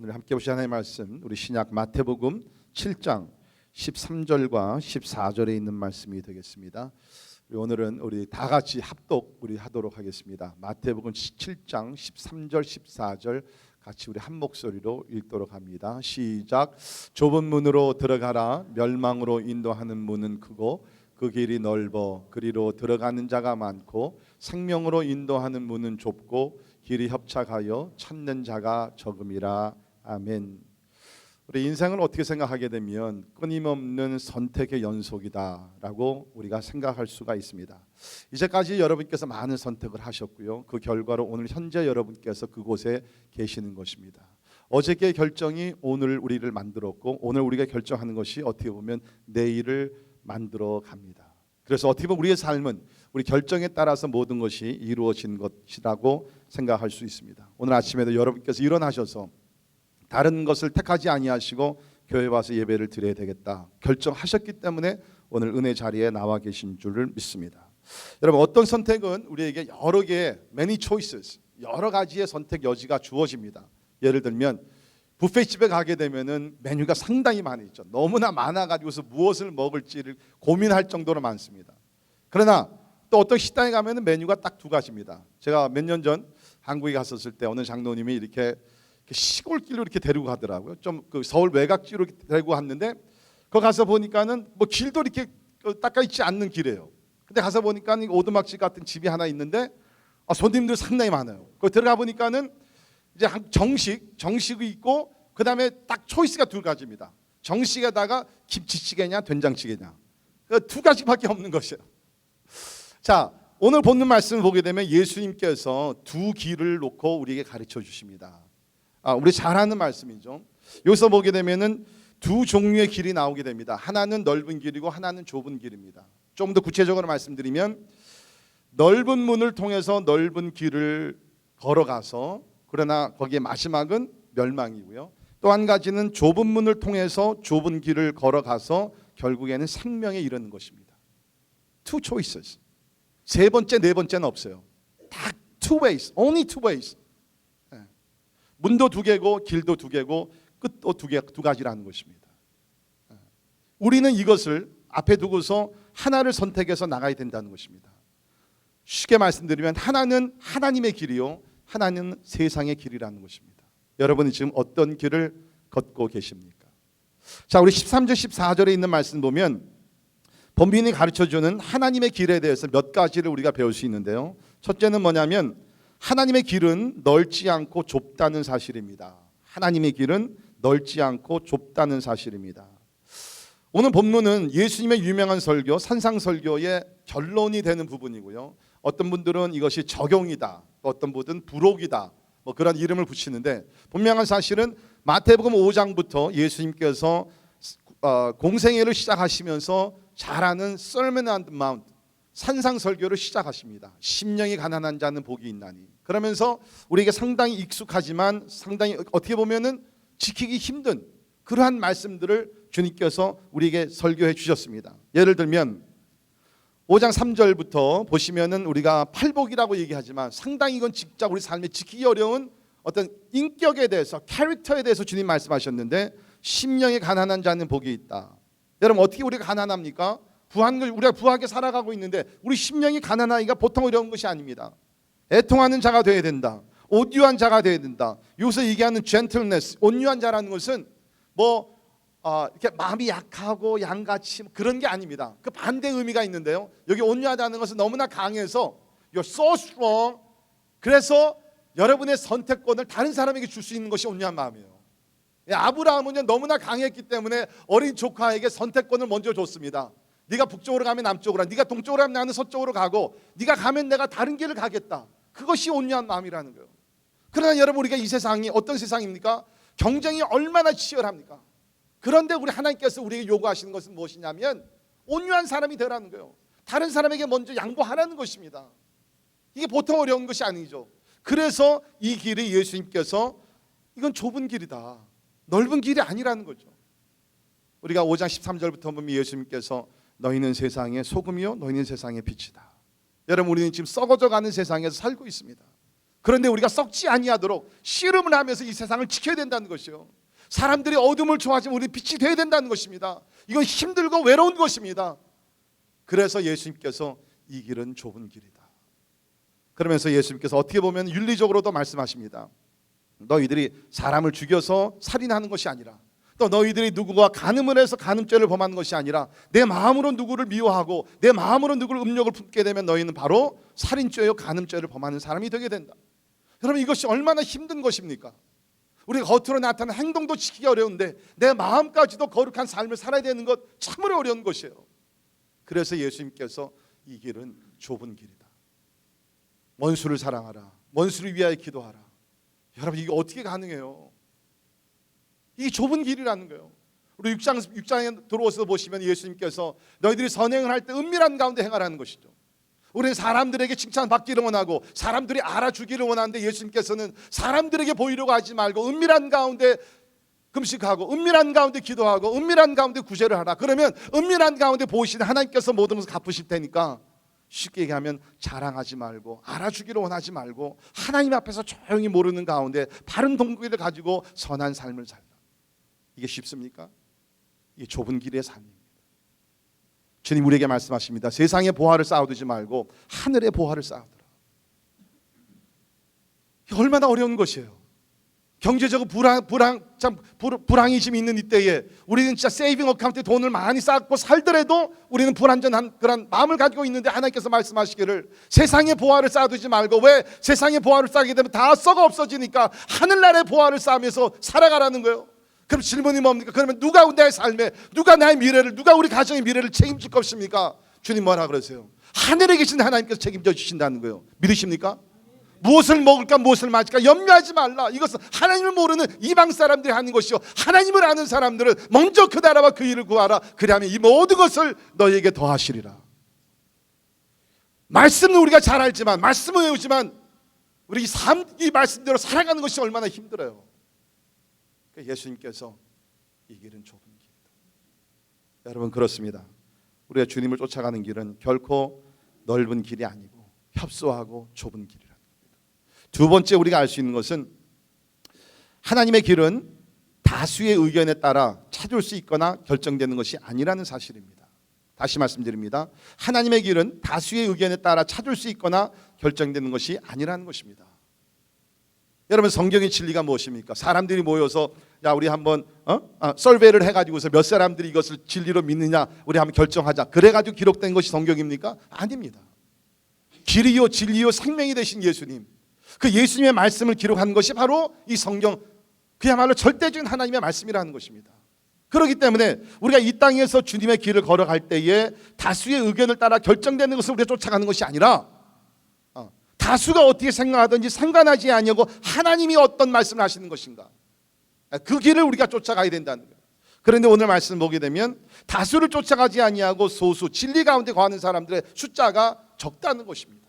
오늘 함께 보실 하나님의 말씀, 우리 신약 마태복음 7장 13절과 14절에 있는 말씀이 되겠습니다. 오늘은 우리 다 같이 합독 우리 하도록 하겠습니다. 마태복음 7장 13절 14절 같이 우리 한 목소리로 읽도록 합니다. 시작. 좁은 문으로 들어가라. 멸망으로 인도하는 문은 크고 그 길이 넓어 그리로 들어가는 자가 많고 생명으로 인도하는 문은 좁고 길이 협착하여 찾는 자가 적음이라. 아멘. 우리 인생을 어떻게 생각하게 되면 끊임없는 선택의 연속이다라고 우리가 생각할 수가 있습니다. 이제까지 여러분께서 많은 선택을 하셨고요. 그 결과로 오늘 현재 여러분께서 그곳에 계시는 것입니다. 어저께의 결정이 오늘 우리를 만들었고 오늘 우리가 결정하는 것이 어떻게 보면 내일을 만들어 갑니다. 그래서 어떻게 보면 우리의 삶은 우리 결정에 따라서 모든 것이 이루어진 것이라고 생각할 수 있습니다. 오늘 아침에도 여러분께서 일어나셔서 다른 것을 택하지 아니하시고 교회 와서 예배를 드려야 되겠다 결정하셨기 때문에 오늘 은혜 자리에 나와 계신 줄을 믿습니다. 여러분, 어떤 선택은 우리에게 여러 개의 many choices, 여러 가지의 선택 여지가 주어집니다. 예를 들면 뷔페집에 가게 되면은 메뉴가 상당히 많이 있죠. 너무나 많아가지고서 무엇을 먹을지를 고민할 정도로 많습니다. 그러나 또 어떤 식당에 가면은 메뉴가 딱 두 가지입니다. 제가 몇 년 전 한국에 갔었을 때 어느 장로님이 이렇게 시골길로 이렇게 데리고 가더라고요. 좀 그 서울 외곽지로 이렇게 데리고 갔는데 거 가서 보니까는 뭐 길도 이렇게 닦아 있지 않는 길이에요. 근데 가서 보니까 오두막집 같은 집이 하나 있는데 손님들 상당히 많아요. 거기 들어가 보니까는 이제 정식이 있고 그 다음에 딱 초이스가 두 가지입니다. 정식에다가 김치찌개냐 된장찌개냐 두 가지밖에 없는 것이에요. 자, 오늘 본문 말씀을 보게 되면 예수님께서 두 길을 놓고 우리에게 가르쳐 주십니다. 우리 잘 아는 말씀이죠. 여기서 보게 되면은 두 종류의 길이 나오게 됩니다. 하나는 넓은 길이고 하나는 좁은 길입니다. 좀 더 구체적으로 말씀드리면 넓은 문을 통해서 넓은 길을 걸어가서 그러나 거기에 마지막은 멸망이고요. 또 한 가지는 좁은 문을 통해서 좁은 길을 걸어가서 결국에는 생명에 이르는 것입니다. Two choices. 세 번째, 네 번째는 없어요. 다 two ways, only two ways. 문도 두 개고 길도 두 개고 끝도 두 가지라는 것입니다. 우리는 이것을 앞에 두고서 하나를 선택해서 나가야 된다는 것입니다. 쉽게 말씀드리면 하나는 하나님의 길이요, 하나는 세상의 길이라는 것입니다. 여러분이 지금 어떤 길을 걷고 계십니까? 자, 우리 13절 14절에 있는 말씀 보면 본문이 가르쳐주는 하나님의 길에 대해서 몇 가지를 우리가 배울 수 있는데요. 첫째는 뭐냐면 하나님의 길은 넓지 않고 좁다는 사실입니다. 하나님의 길은 넓지 않고 좁다는 사실입니다. 오늘 본문은 예수님의 유명한 설교, 산상설교의 결론이 되는 부분이고요. 어떤 분들은 이것이 적용이다, 어떤 분들은 부록이다, 그런 이름을 붙이는데 분명한 사실은 마태복음 5장부터 예수님께서 공생애를 시작하시면서 잘 아는 Sermon on the Mount, 산상설교를 시작하십니다. 심령이 가난한 자는 복이 있나니. 그러면서 우리에게 상당히 익숙하지만 상당히 어떻게 보면은 지키기 힘든 그러한 말씀들을 주님께서 우리에게 설교해 주셨습니다. 예를 들면 5장 3절부터 보시면은 우리가 팔복이라고 얘기하지만 상당히 이건 진짜 우리 삶에 지키기 어려운 어떤 인격에 대해서, 캐릭터에 대해서 주님 말씀하셨는데 심령이 가난한 자는 복이 있다. 여러분, 어떻게 우리가 가난합니까? 우리가 부하게 살아가고 있는데 우리 심령이 가난하기가 보통 어려운 것이 아닙니다. 애통하는 자가 되어야 된다. 온유한 자가 되어야 된다. 여기서 얘기하는 gentleness, 온유한 자라는 것은 이렇게 마음이 약하고 양같이 그런 게 아닙니다. 그 반대 의미가 있는데요. 여기 온유하다는 것은 너무나 강해서 you're so strong. 그래서 여러분의 선택권을 다른 사람에게 줄 수 있는 것이 온유한 마음이에요. 아브라함은 너무나 강했기 때문에 어린 조카에게 선택권을 먼저 줬습니다. 네가 북쪽으로 가면 남쪽으로 가, 네가 동쪽으로 가면 나는 서쪽으로 가고 네가 가면 내가 다른 길을 가겠다. 그것이 온유한 마음이라는 거예요. 그러나 여러분, 우리가 이 세상이 어떤 세상입니까? 경쟁이 얼마나 치열합니까? 그런데 우리 하나님께서 우리에게 요구하시는 것은 무엇이냐면 온유한 사람이 되라는 거예요. 다른 사람에게 먼저 양보하라는 것입니다. 이게 보통 어려운 것이 아니죠. 그래서 이 길이 예수님께서 이건 좁은 길이다, 넓은 길이 아니라는 거죠. 우리가 5장 13절부터 보면 예수님께서 너희는 세상의 소금이요 너희는 세상의 빛이다. 여러분, 우리는 지금 썩어져 가는 세상에서 살고 있습니다. 그런데 우리가 썩지 아니하도록 씨름을 하면서 이 세상을 지켜야 된다는 것이요. 사람들이 어둠을 좋아하지만 우리 빛이 되어야 된다는 것입니다. 이건 힘들고 외로운 것입니다. 그래서 예수님께서 이 길은 좁은 길이다. 그러면서 예수님께서 어떻게 보면 윤리적으로도 말씀하십니다. 너희들이 사람을 죽여서 살인하는 것이 아니라, 또 너희들이 누구와 간음을 해서 간음죄를 범하는 것이 아니라, 내 마음으로 누구를 미워하고 내 마음으로 누구를 음욕을 품게 되면 너희는 바로 살인죄요 간음죄를 범하는 사람이 되게 된다. 여러분, 이것이 얼마나 힘든 것입니까? 우리가 겉으로 나타나는 행동도 지키기 어려운데 내 마음까지도 거룩한 삶을 살아야 되는 것 참으로 어려운 것이에요. 그래서 예수님께서 이 길은 좁은 길이다. 원수를 사랑하라, 원수를 위하여 기도하라. 여러분, 이게 어떻게 가능해요? 이게 좁은 길이라는 거예요. 우리 6장에 들어와서 보시면 예수님께서 너희들이 선행을 할 때 은밀한 가운데 행하라는 것이죠. 우리는 사람들에게 칭찬받기를 원하고 사람들이 알아주기를 원하는데, 예수님께서는 사람들에게 보이려고 하지 말고 은밀한 가운데 금식하고 은밀한 가운데 기도하고 은밀한 가운데 구제를 하라. 그러면 은밀한 가운데 보이시는 하나님께서 모든 것을 갚으실 테니까, 쉽게 얘기하면 자랑하지 말고 알아주기를 원하지 말고 하나님 앞에서 조용히 모르는 가운데 바른 동기를 가지고 선한 삶을 살라. 이게 쉽습니까? 이게 좁은 길의 삶입니다. 주님 우리에게 말씀하십니다. 세상의 보화를 쌓아두지 말고 하늘의 보화를 쌓아두라. 이게 얼마나 어려운 것이에요. 경제적으로 불황이 있는 이때에 우리는 진짜 세이빙 어카운트에 돈을 많이 쌓고 살더라도 우리는 불안전한 그런 마음을 가지고 있는데, 하나님께서 말씀하시기를 세상의 보화를 쌓아두지 말고, 왜 세상의 보화를 쌓게 되면 다 썩어 없어지니까 하늘나라의 보화를 쌓으면서 살아가라는 거예요. 그럼 질문이 뭡니까? 그러면 누가 내 삶에, 누가 나의 미래를, 누가 우리 가정의 미래를 책임질 것입니까? 주님 뭐라 그러세요? 하늘에 계신 하나님께서 책임져 주신다는 거예요. 믿으십니까? 무엇을 먹을까 무엇을 마실까 염려하지 말라. 이것은 하나님을 모르는 이방 사람들이 하는 것이요, 하나님을 아는 사람들은 먼저 그 나라와 그 일을 구하라. 그리하면 이 모든 것을 너희에게 더하시리라. 말씀은 우리가 잘 알지만, 말씀을 외우지만 우리 이 말씀대로 살아가는 것이 얼마나 힘들어요. 예수님께서 이 길은 좁은 길이다. 여러분, 그렇습니다. 우리가 주님을 쫓아가는 길은 결코 넓은 길이 아니고 협소하고 좁은 길이라. 두 번째 우리가 알 수 있는 것은, 하나님의 길은 다수의 의견에 따라 찾을 수 있거나 결정되는 것이 아니라는 사실입니다. 다시 말씀드립니다. 하나님의 길은 다수의 의견에 따라 찾을 수 있거나 결정되는 것이 아니라는 것입니다. 여러분, 성경의 진리가 무엇입니까? 사람들이 모여서 야 우리 한번 설베이를 해가지고서 몇 사람들이 이것을 진리로 믿느냐 우리 한번 결정하자, 그래가지고 기록된 것이 성경입니까? 아닙니다. 길이요 진리요 생명이 되신 예수님, 그 예수님의 말씀을 기록한 것이 바로 이 성경, 그야말로 절대적인 하나님의 말씀이라는 것입니다. 그렇기 때문에 우리가 이 땅에서 주님의 길을 걸어갈 때에 다수의 의견을 따라 결정되는 것을 우리가 쫓아가는 것이 아니라, 다수가 어떻게 생각하든지 상관하지 아니하고 하나님이 어떤 말씀을 하시는 것인가, 그 길을 우리가 쫓아가야 된다는 거예요. 그런데 오늘 말씀을 보게 되면 다수를 쫓아가지 아니하고 소수, 진리 가운데 거하는 사람들의 숫자가 적다는 것입니다.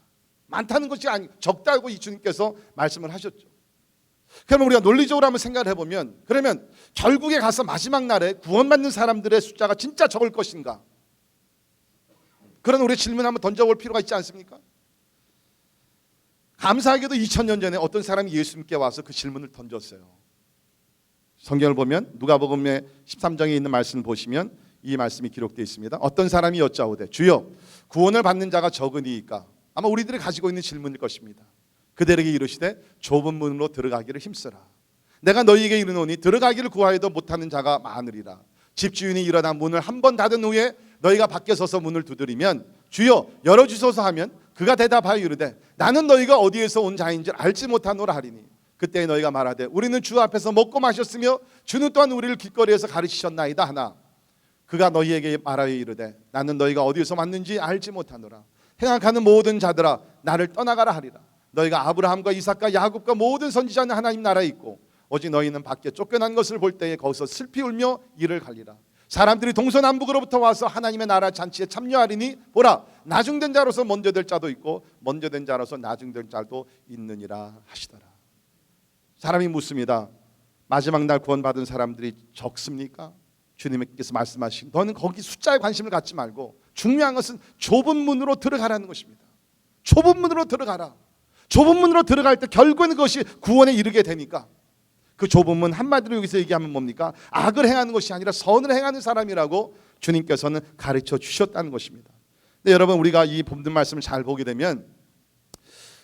많다는 것이 아니, 적다고 이 주님께서 말씀을 하셨죠. 그러면 우리가 논리적으로 한번 생각을 해보면, 그러면 결국에 가서 마지막 날에 구원받는 사람들의 숫자가 진짜 적을 것인가? 그런 우리 질문 한번 던져볼 필요가 있지 않습니까? 감사하게도 2000년 전에 어떤 사람이 예수님께 와서 그 질문을 던졌어요. 성경을 보면 누가복음의 13장에 있는 말씀을 보시면 이 말씀이 기록되어 있습니다. 어떤 사람이 여짜오되 주여 구원을 받는 자가 적으니이까? 아마 우리들이 가지고 있는 질문일 것입니다. 그들에게 이르시되 좁은 문으로 들어가기를 힘쓰라. 내가 너희에게 이르노니 들어가기를 구하여도 못하는 자가 많으리라. 집주인이 일어나 문을 한 번 닫은 후에 너희가 밖에 서서 문을 두드리면 주여 열어주소서 하면 그가 대답하여 이르되 나는 너희가 어디에서 온 자인 줄 알지 못하노라 하리니 그때 너희가 말하되 우리는 주 앞에서 먹고 마셨으며 주는 또한 우리를 길거리에서 가르치셨나이다 하나 그가 너희에게 말하여 이르되 나는 너희가 어디에서 왔는지 알지 못하노라. 행악하는 모든 자들아 나를 떠나가라 하리라. 너희가 아브라함과 이삭과 야곱과 모든 선지자는 하나님 나라에 있고 오직 너희는 밖에 쫓겨난 것을 볼 때에 거기서 슬피 울며 이를 갈리라. 사람들이 동서남북으로부터 와서 하나님의 나라 잔치에 참여하리니 보라 나중된 자로서 먼저 될 자도 있고 먼저 된 자로서 나중된 자도 있느니라 하시더라. 사람이 묻습니다. 마지막 날 구원받은 사람들이 적습니까? 주님께서 말씀하신 너는 거기 숫자에 관심을 갖지 말고 중요한 것은 좁은 문으로 들어가라는 것입니다. 좁은 문으로 들어가라. 좁은 문으로 들어갈 때 결국은 그것이 구원에 이르게 되니까 그 좁은 문, 한마디로 여기서 얘기하면 뭡니까? 악을 행하는 것이 아니라 선을 행하는 사람이라고 주님께서는 가르쳐 주셨다는 것입니다. 근데 여러분, 우리가 이 본문 말씀을 잘 보게 되면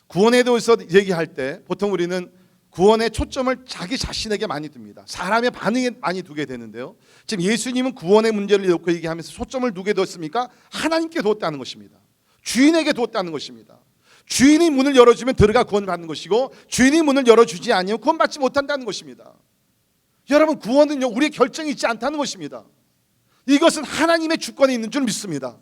구원에 대해서 얘기할 때 보통 우리는 구원의 초점을 자기 자신에게 많이 둡니다. 사람의 반응에 많이 두게 되는데요, 지금 예수님은 구원의 문제를 놓고 얘기하면서 초점을 누게 뒀습니까? 하나님께 두었다는 것입니다. 주인에게 두었다는 것입니다. 주인이 문을 열어주면 들어가 구원받는 것이고, 주인이 문을 열어주지 않으면 구원받지 못한다는 것입니다. 여러분, 구원은요, 우리의 결정이 있지 않다는 것입니다. 이것은 하나님의 주권에 있는 줄 믿습니다.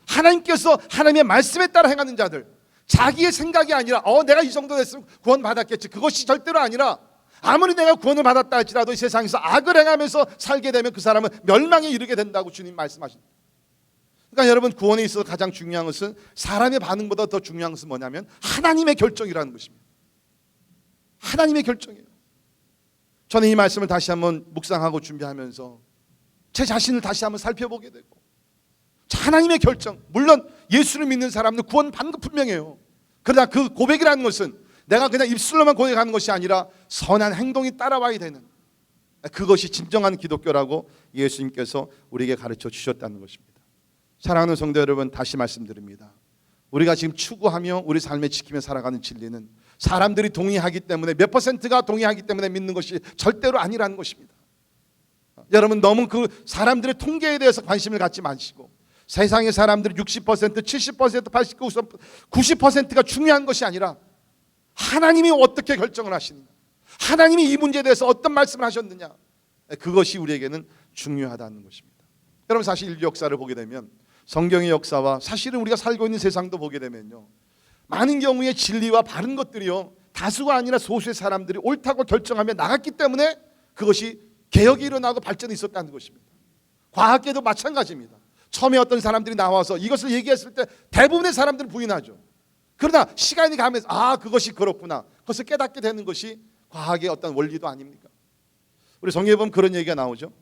하나님께서 하나님의 말씀에 따라 행하는 자들, 자기의 생각이 아니라 내가 이 정도 됐으면 구원 받았겠지, 그것이 절대로 아니라, 아무리 내가 구원을 받았다 할지라도 이 세상에서 악을 행하면서 살게 되면 그 사람은 멸망에 이르게 된다고 주님 말씀하십니다. 그러니까 여러분, 구원에 있어서 가장 중요한 것은, 사람의 반응보다 더 중요한 것은 뭐냐면 하나님의 결정이라는 것입니다. 하나님의 결정이에요. 저는 이 말씀을 다시 한번 묵상하고 준비하면서 제 자신을 다시 한번 살펴보게 되고, 하나님의 결정, 물론 예수를 믿는 사람은 구원 받는 거 분명해요. 그러나 그 고백이라는 것은 내가 그냥 입술로만 고백하는 것이 아니라 선한 행동이 따라와야 되는, 그것이 진정한 기독교라고 예수님께서 우리에게 가르쳐 주셨다는 것입니다. 사랑하는 성도 여러분, 다시 말씀드립니다. 우리가 지금 추구하며 우리 삶에 지키며 살아가는 진리는 사람들이 동의하기 때문에, 몇 퍼센트가 동의하기 때문에 믿는 것이 절대로 아니라는 것입니다. 여러분, 너무 그 사람들의 통계에 대해서 관심을 갖지 마시고, 세상의 사람들이 60%, 70%, 89%, 90%가 중요한 것이 아니라 하나님이 어떻게 결정을 하시느냐, 하나님이 이 문제에 대해서 어떤 말씀을 하셨느냐, 그것이 우리에게는 중요하다는 것입니다. 여러분, 사실 인류 역사를 보게 되면, 성경의 역사와 사실은 우리가 살고 있는 세상도 보게 되면요, 많은 경우에 진리와 바른 것들이요, 다수가 아니라 소수의 사람들이 옳다고 결정하며 나갔기 때문에 그것이 개혁이 일어나고 발전이 있었다는 것입니다. 과학계도 마찬가지입니다. 처음에 어떤 사람들이 나와서 이것을 얘기했을 때 대부분의 사람들은 부인하죠. 그러나 시간이 가면서 그것이 그렇구나, 그것을 깨닫게 되는 것이 과학의 어떤 원리도 아닙니까? 우리 성경에 보면 그런 얘기가 나오죠.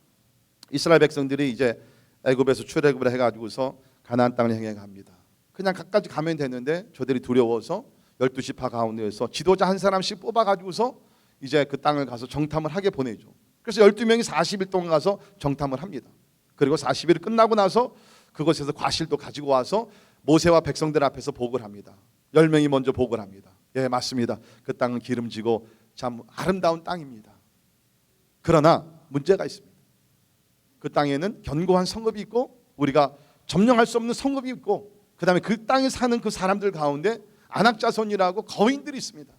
이스라엘 백성들이 이제 애굽에서 출애굽을 해가지고서 가나안 땅을 향해 갑니다. 그냥 가까이 가면 되는데 저들이 두려워서 12지파 가운데에서 지도자 한 사람씩 뽑아가지고서 이제 그 땅을 가서 정탐을 하게 보내죠. 그래서 12명이 40일 동안 가서 정탐을 합니다. 그리고 40일 끝나고 나서 그곳에서 과실도 가지고 와서 모세와 백성들 앞에서 복을 합니다. 10명이 먼저 복을 합니다. 예, 맞습니다. 그 땅은 기름지고 참 아름다운 땅입니다. 그러나 문제가 있습니다. 그 땅에는 견고한 성읍이 있고, 우리가 점령할 수 없는 성읍이 있고, 그 다음에 그 땅에 사는 그 사람들 가운데 안악자손이라고 거인들이 있습니다.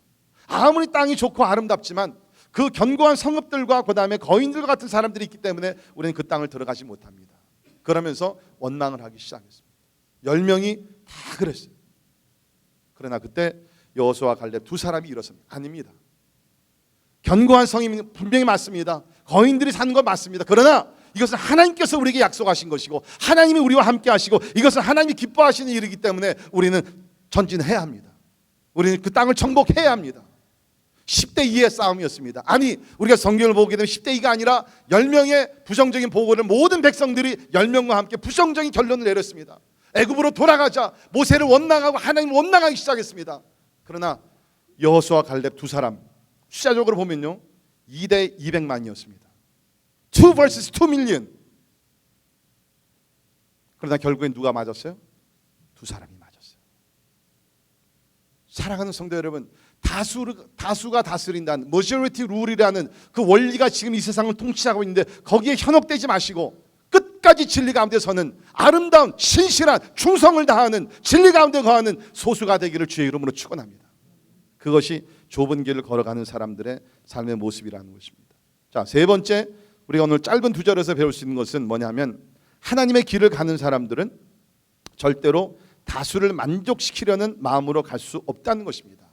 아무리 땅이 좋고 아름답지만 그 견고한 성읍들과 그 다음에 거인들과 같은 사람들이 있기 때문에 우리는 그 땅을 들어가지 못합니다. 그러면서 원망을 하기 시작했습니다. 10명이 다 그랬어요. 그러나 그때 여호수아와 갈렙 두 사람이 일어섭니다. 아닙니다. 견고한 성이 분명히 맞습니다. 거인들이 사는 건 맞습니다. 그러나 이것은 하나님께서 우리에게 약속하신 것이고, 하나님이 우리와 함께 하시고, 이것은 하나님이 기뻐하시는 일이기 때문에 우리는 전진해야 합니다. 우리는 그 땅을 정복해야 합니다. 10대 2의 싸움이었습니다. 아니, 우리가 성경을 보게 되면 10대 2가 아니라 10명의 부정적인 보고를 모든 백성들이 10명과 함께 부정적인 결론을 내렸습니다. 애굽으로 돌아가자 모세를 원망하고 하나님을 원망하기 시작했습니다. 그러나 여호수아와 갈렙 두 사람, 숫자적으로 보면요 2대 200만이었습니다. 2 vs 2 million. 그러나 결국엔 누가 맞았어요? 두 사람이 맞았어요. 사랑하는 성도 여러분, 다수가 다스린다는 majority rule이라는 그 원리가 지금 이 세상을 통치하고 있는데, 거기에 현혹되지 마시고 끝까지 진리 가운데 서는 아름다운 신실한 충성을 다하는 진리 가운데 거하는 소수가 되기를 주의 이름으로 축원합니다. 그것이 좁은 길을 걸어가는 사람들의 삶의 모습이라는 것입니다. 자, 세 번째, 우리가 오늘 짧은 두 절에서 배울 수 있는 것은 뭐냐면, 하나님의 길을 가는 사람들은 절대로 다수를 만족시키려는 마음으로 갈 수 없다는 것입니다.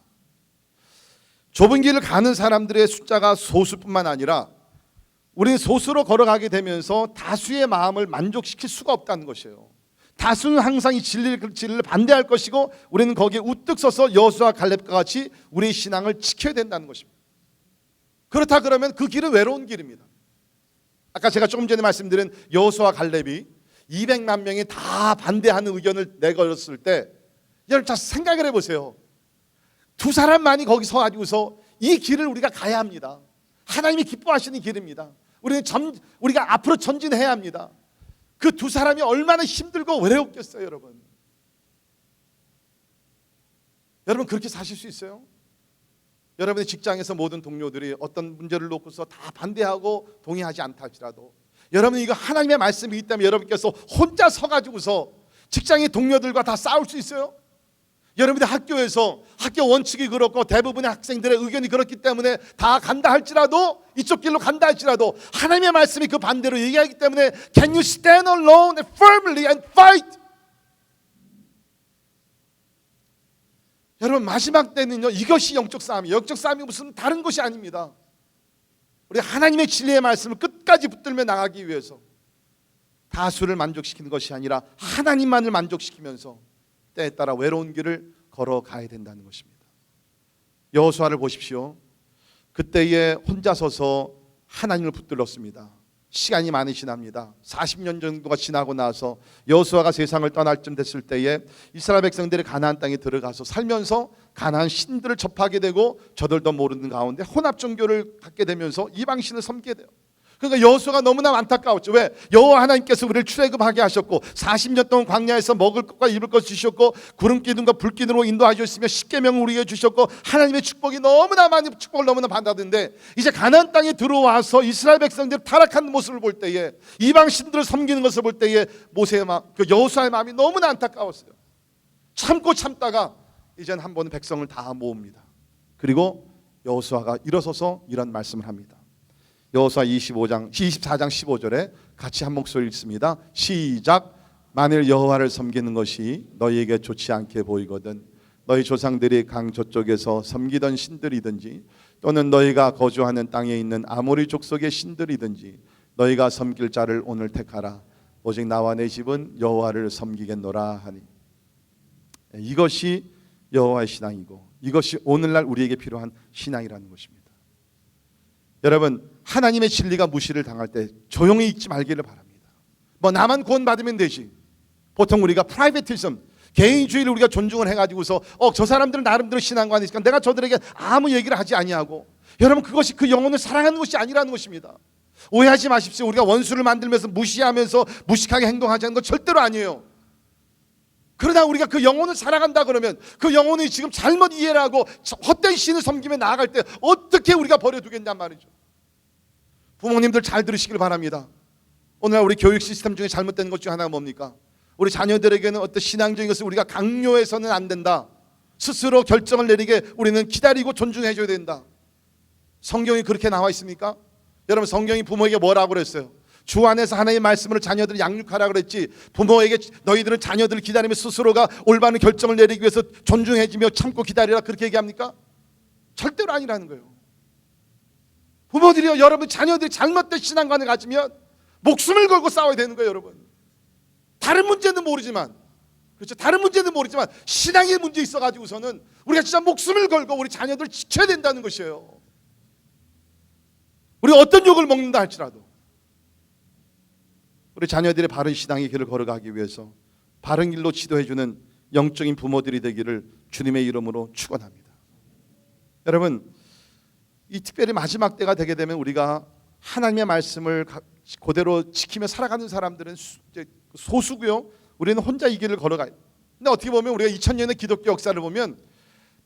좁은 길을 가는 사람들의 숫자가 소수뿐만 아니라 우리는 소수로 걸어가게 되면서 다수의 마음을 만족시킬 수가 없다는 것이에요. 다수는 항상 이 진리를 반대할 것이고, 우리는 거기에 우뚝 서서 여호수아와 갈렙과 같이 우리의 신앙을 지켜야 된다는 것입니다. 그렇다 그러면 그 길은 외로운 길입니다. 아까 제가 조금 전에 말씀드린 여호수아와 갈렙이 200만 명이 다 반대하는 의견을 내걸었을 때, 여러분 잘 생각을 해보세요. 두 사람만이 거기 서가지고서 이 길을 우리가 가야 합니다. 하나님이 기뻐하시는 길입니다. 우리가 앞으로 전진해야 합니다. 그 두 사람이 얼마나 힘들고 외로웠겠어요, 여러분. 여러분 그렇게 사실 수 있어요? 여러분의 직장에서 모든 동료들이 어떤 문제를 놓고서 다 반대하고 동의하지 않다 할지라도 여러분 이거 하나님의 말씀이기 때문에 여러분께서 혼자 서가지고서 직장의 동료들과 다 싸울 수 있어요? 여러분들 학교에서 학교 원칙이 그렇고 대부분의 학생들의 의견이 그렇기 때문에 다 간다 할지라도 이쪽 길로 간다 할지라도 하나님의 말씀이 그 반대로 얘기하기 때문에 Can you stand alone and firmly and fight? 여러분 마지막 때는요 이것이 영적 싸움이에요. 영적 싸움이 무슨 다른 것이 아닙니다. 우리 하나님의 진리의 말씀을 끝까지 붙들며 나가기 위해서 다수를 만족시키는 것이 아니라 하나님만을 만족시키면서 때에 따라 외로운 길을 걸어가야 된다는 것입니다. 여호수아를 보십시오. 그때에 혼자 서서 하나님을 붙들었습니다. 시간이 많이 지납니다. 40년 정도가 지나고 나서 여호수아가 세상을 떠날 쯤 됐을 때에 이스라엘 백성들이 가나안 땅에 들어가서 살면서 가나안 신들을 접하게 되고 저들도 모르는 가운데 혼합 종교를 갖게 되면서 이방 신을 섬기게 돼요. 그러니까 여호수아가 너무나 안타까웠죠. 왜? 여호와 하나님께서 우리를 출애굽하게 하셨고 40년 동안 광야에서 먹을 것과 입을 것 주셨고 구름 기둥과 불 기둥으로 인도하셨으며 십계명을 우리에게 주셨고 하나님의 축복이 너무나 많이 축복을 너무나 받았는데 이제 가나안 땅에 들어와서 이스라엘 백성들이 타락한 모습을 볼 때에 이방 신들을 섬기는 것을 볼 때에 모세의 마음, 그 여호수아의 마음이 너무나 안타까웠어요. 참고 참다가 이제는 한 번 백성을 다 모읍니다. 그리고 여호수아가 일어서서 이런 말씀을 합니다. 여호수아 24장 15절에 같이 한 목소리 읽습니다. 시작. 만일 여호와를 섬기는 것이 너희에게 좋지 않게 보이거든 너희 조상들이 강 저쪽에서 섬기던 신들이든지 또는 너희가 거주하는 땅에 있는 아모리 족속의 신들이든지 너희가 섬길 자를 오늘 택하라. 오직 나와 내 집은 여호와를 섬기겠노라 하니. 이것이 여호와의 신앙이고 이것이 오늘날 우리에게 필요한 신앙이라는 것입니다. 여러분 하나님의 진리가 무시를 당할 때 조용히 있지 말기를 바랍니다. 뭐 나만 구원받으면 되지. 보통 우리가 프라이베티즘, 개인주의를 우리가 존중을 해가지고서 저 사람들은 나름대로 신앙관이 있으니까 내가 저들에게 아무 얘기를 하지 아니하고 여러분 그것이 그 영혼을 사랑하는 것이 아니라는 것입니다. 오해하지 마십시오. 우리가 원수를 만들면서 무시하면서 무식하게 행동하지 않는 건 절대로 아니에요. 그러나 우리가 그 영혼을 사랑한다 그러면 그 영혼이 지금 잘못 이해를 하고 헛된 신을 섬기며 나아갈 때 어떻게 우리가 버려두겠냔 말이죠. 부모님들 잘 들으시길 바랍니다. 오늘날 우리 교육 시스템 중에 잘못된 것 중 하나가 뭡니까? 우리 자녀들에게는 어떤 신앙적인 것을 우리가 강요해서는 안 된다. 스스로 결정을 내리게 우리는 기다리고 존중해 줘야 된다. 성경이 그렇게 나와 있습니까? 여러분 성경이 부모에게 뭐라고 그랬어요? 주 안에서 하나님의 말씀으로 자녀들을 양육하라 그랬지 부모에게 너희들은 자녀들을 기다리며 스스로가 올바른 결정을 내리기 위해서 존중해주며 참고 기다리라 그렇게 얘기합니까? 절대로 아니라는 거예요. 부모들이요 여러분 자녀들이 잘못된 신앙관을 가지면 목숨을 걸고 싸워야 되는 거예요. 여러분 다른 문제는 모르지만 그렇죠 다른 문제는 모르지만 신앙의 문제 있어가지고서는 우리가 진짜 목숨을 걸고 우리 자녀들을 지켜야 된다는 것이에요. 우리 어떤 욕을 먹는다 할지라도 우리 자녀들의 바른 신앙의 길을 걸어가기 위해서 바른 길로 지도해주는 영적인 부모들이 되기를 주님의 이름으로 축원합니다. 여러분 이 특별히 마지막 때가 되게 되면 우리가 하나님의 말씀을 그대로 지키며 살아가는 사람들은 소수고요. 우리는 혼자 이 길을 걸어가요. 근데 어떻게 보면 우리가 2000년의 기독교 역사를 보면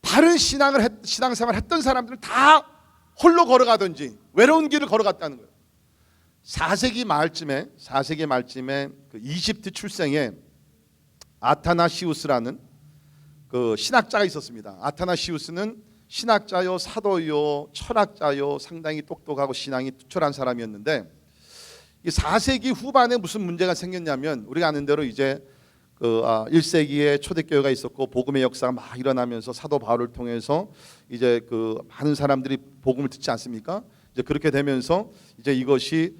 바른 신앙생활을 했던 사람들은 다 홀로 걸어가든지 외로운 길을 걸어갔다는 거예요. 4세기 말쯤에 그 이집트 출생의 아타나시우스라는 그 신학자가 있었습니다. 아타나시우스는 신학자요, 사도요, 철학자요, 상당히 똑똑하고 신앙이 투철한 사람이었는데 이 4세기 후반에 무슨 문제가 생겼냐면 우리가 아는 대로 이제 그 1세기에 초대교회가 있었고 복음의 역사가 막 일어나면서 사도 바울을 통해서 이제 그 많은 사람들이 복음을 듣지 않습니까? 이제 그렇게 되면서 이제 이것이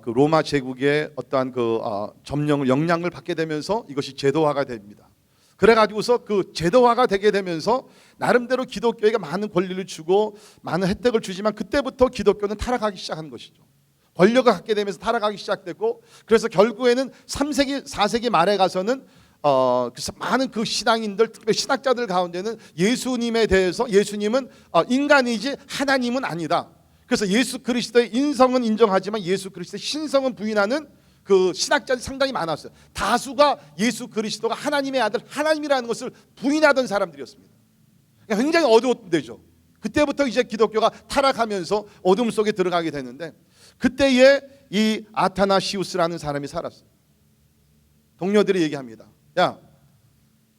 그 로마 제국의 어떠한 그 영향을 받게 되면서 이것이 제도화가 됩니다. 그래가지고서 그 제도화가 되게 되면서 나름대로 기독교에게 많은 권리를 주고 많은 혜택을 주지만 그때부터 기독교는 타락하기 시작한 것이죠. 권력을 갖게 되면서 타락하기 시작됐고 그래서 결국에는 3세기 4세기 말에 가서는 그래서 많은 그 신앙인들, 특히 신학자들 가운데는 예수님에 대해서 예수님은 인간이지 하나님은 아니다. 그래서 예수 그리스도의 인성은 인정하지만 예수 그리스도의 신성은 부인하는 그 신학자들이 상당히 많았어요. 다수가 예수 그리스도가 하나님의 아들, 하나님이라는 것을 부인하던 사람들이었습니다. 굉장히 어두웠던 데죠. 그때부터 이제 기독교가 타락하면서 어둠 속에 들어가게 되는데, 그때에 이 아타나시우스라는 사람이 살았어요. 동료들이 얘기합니다. 야,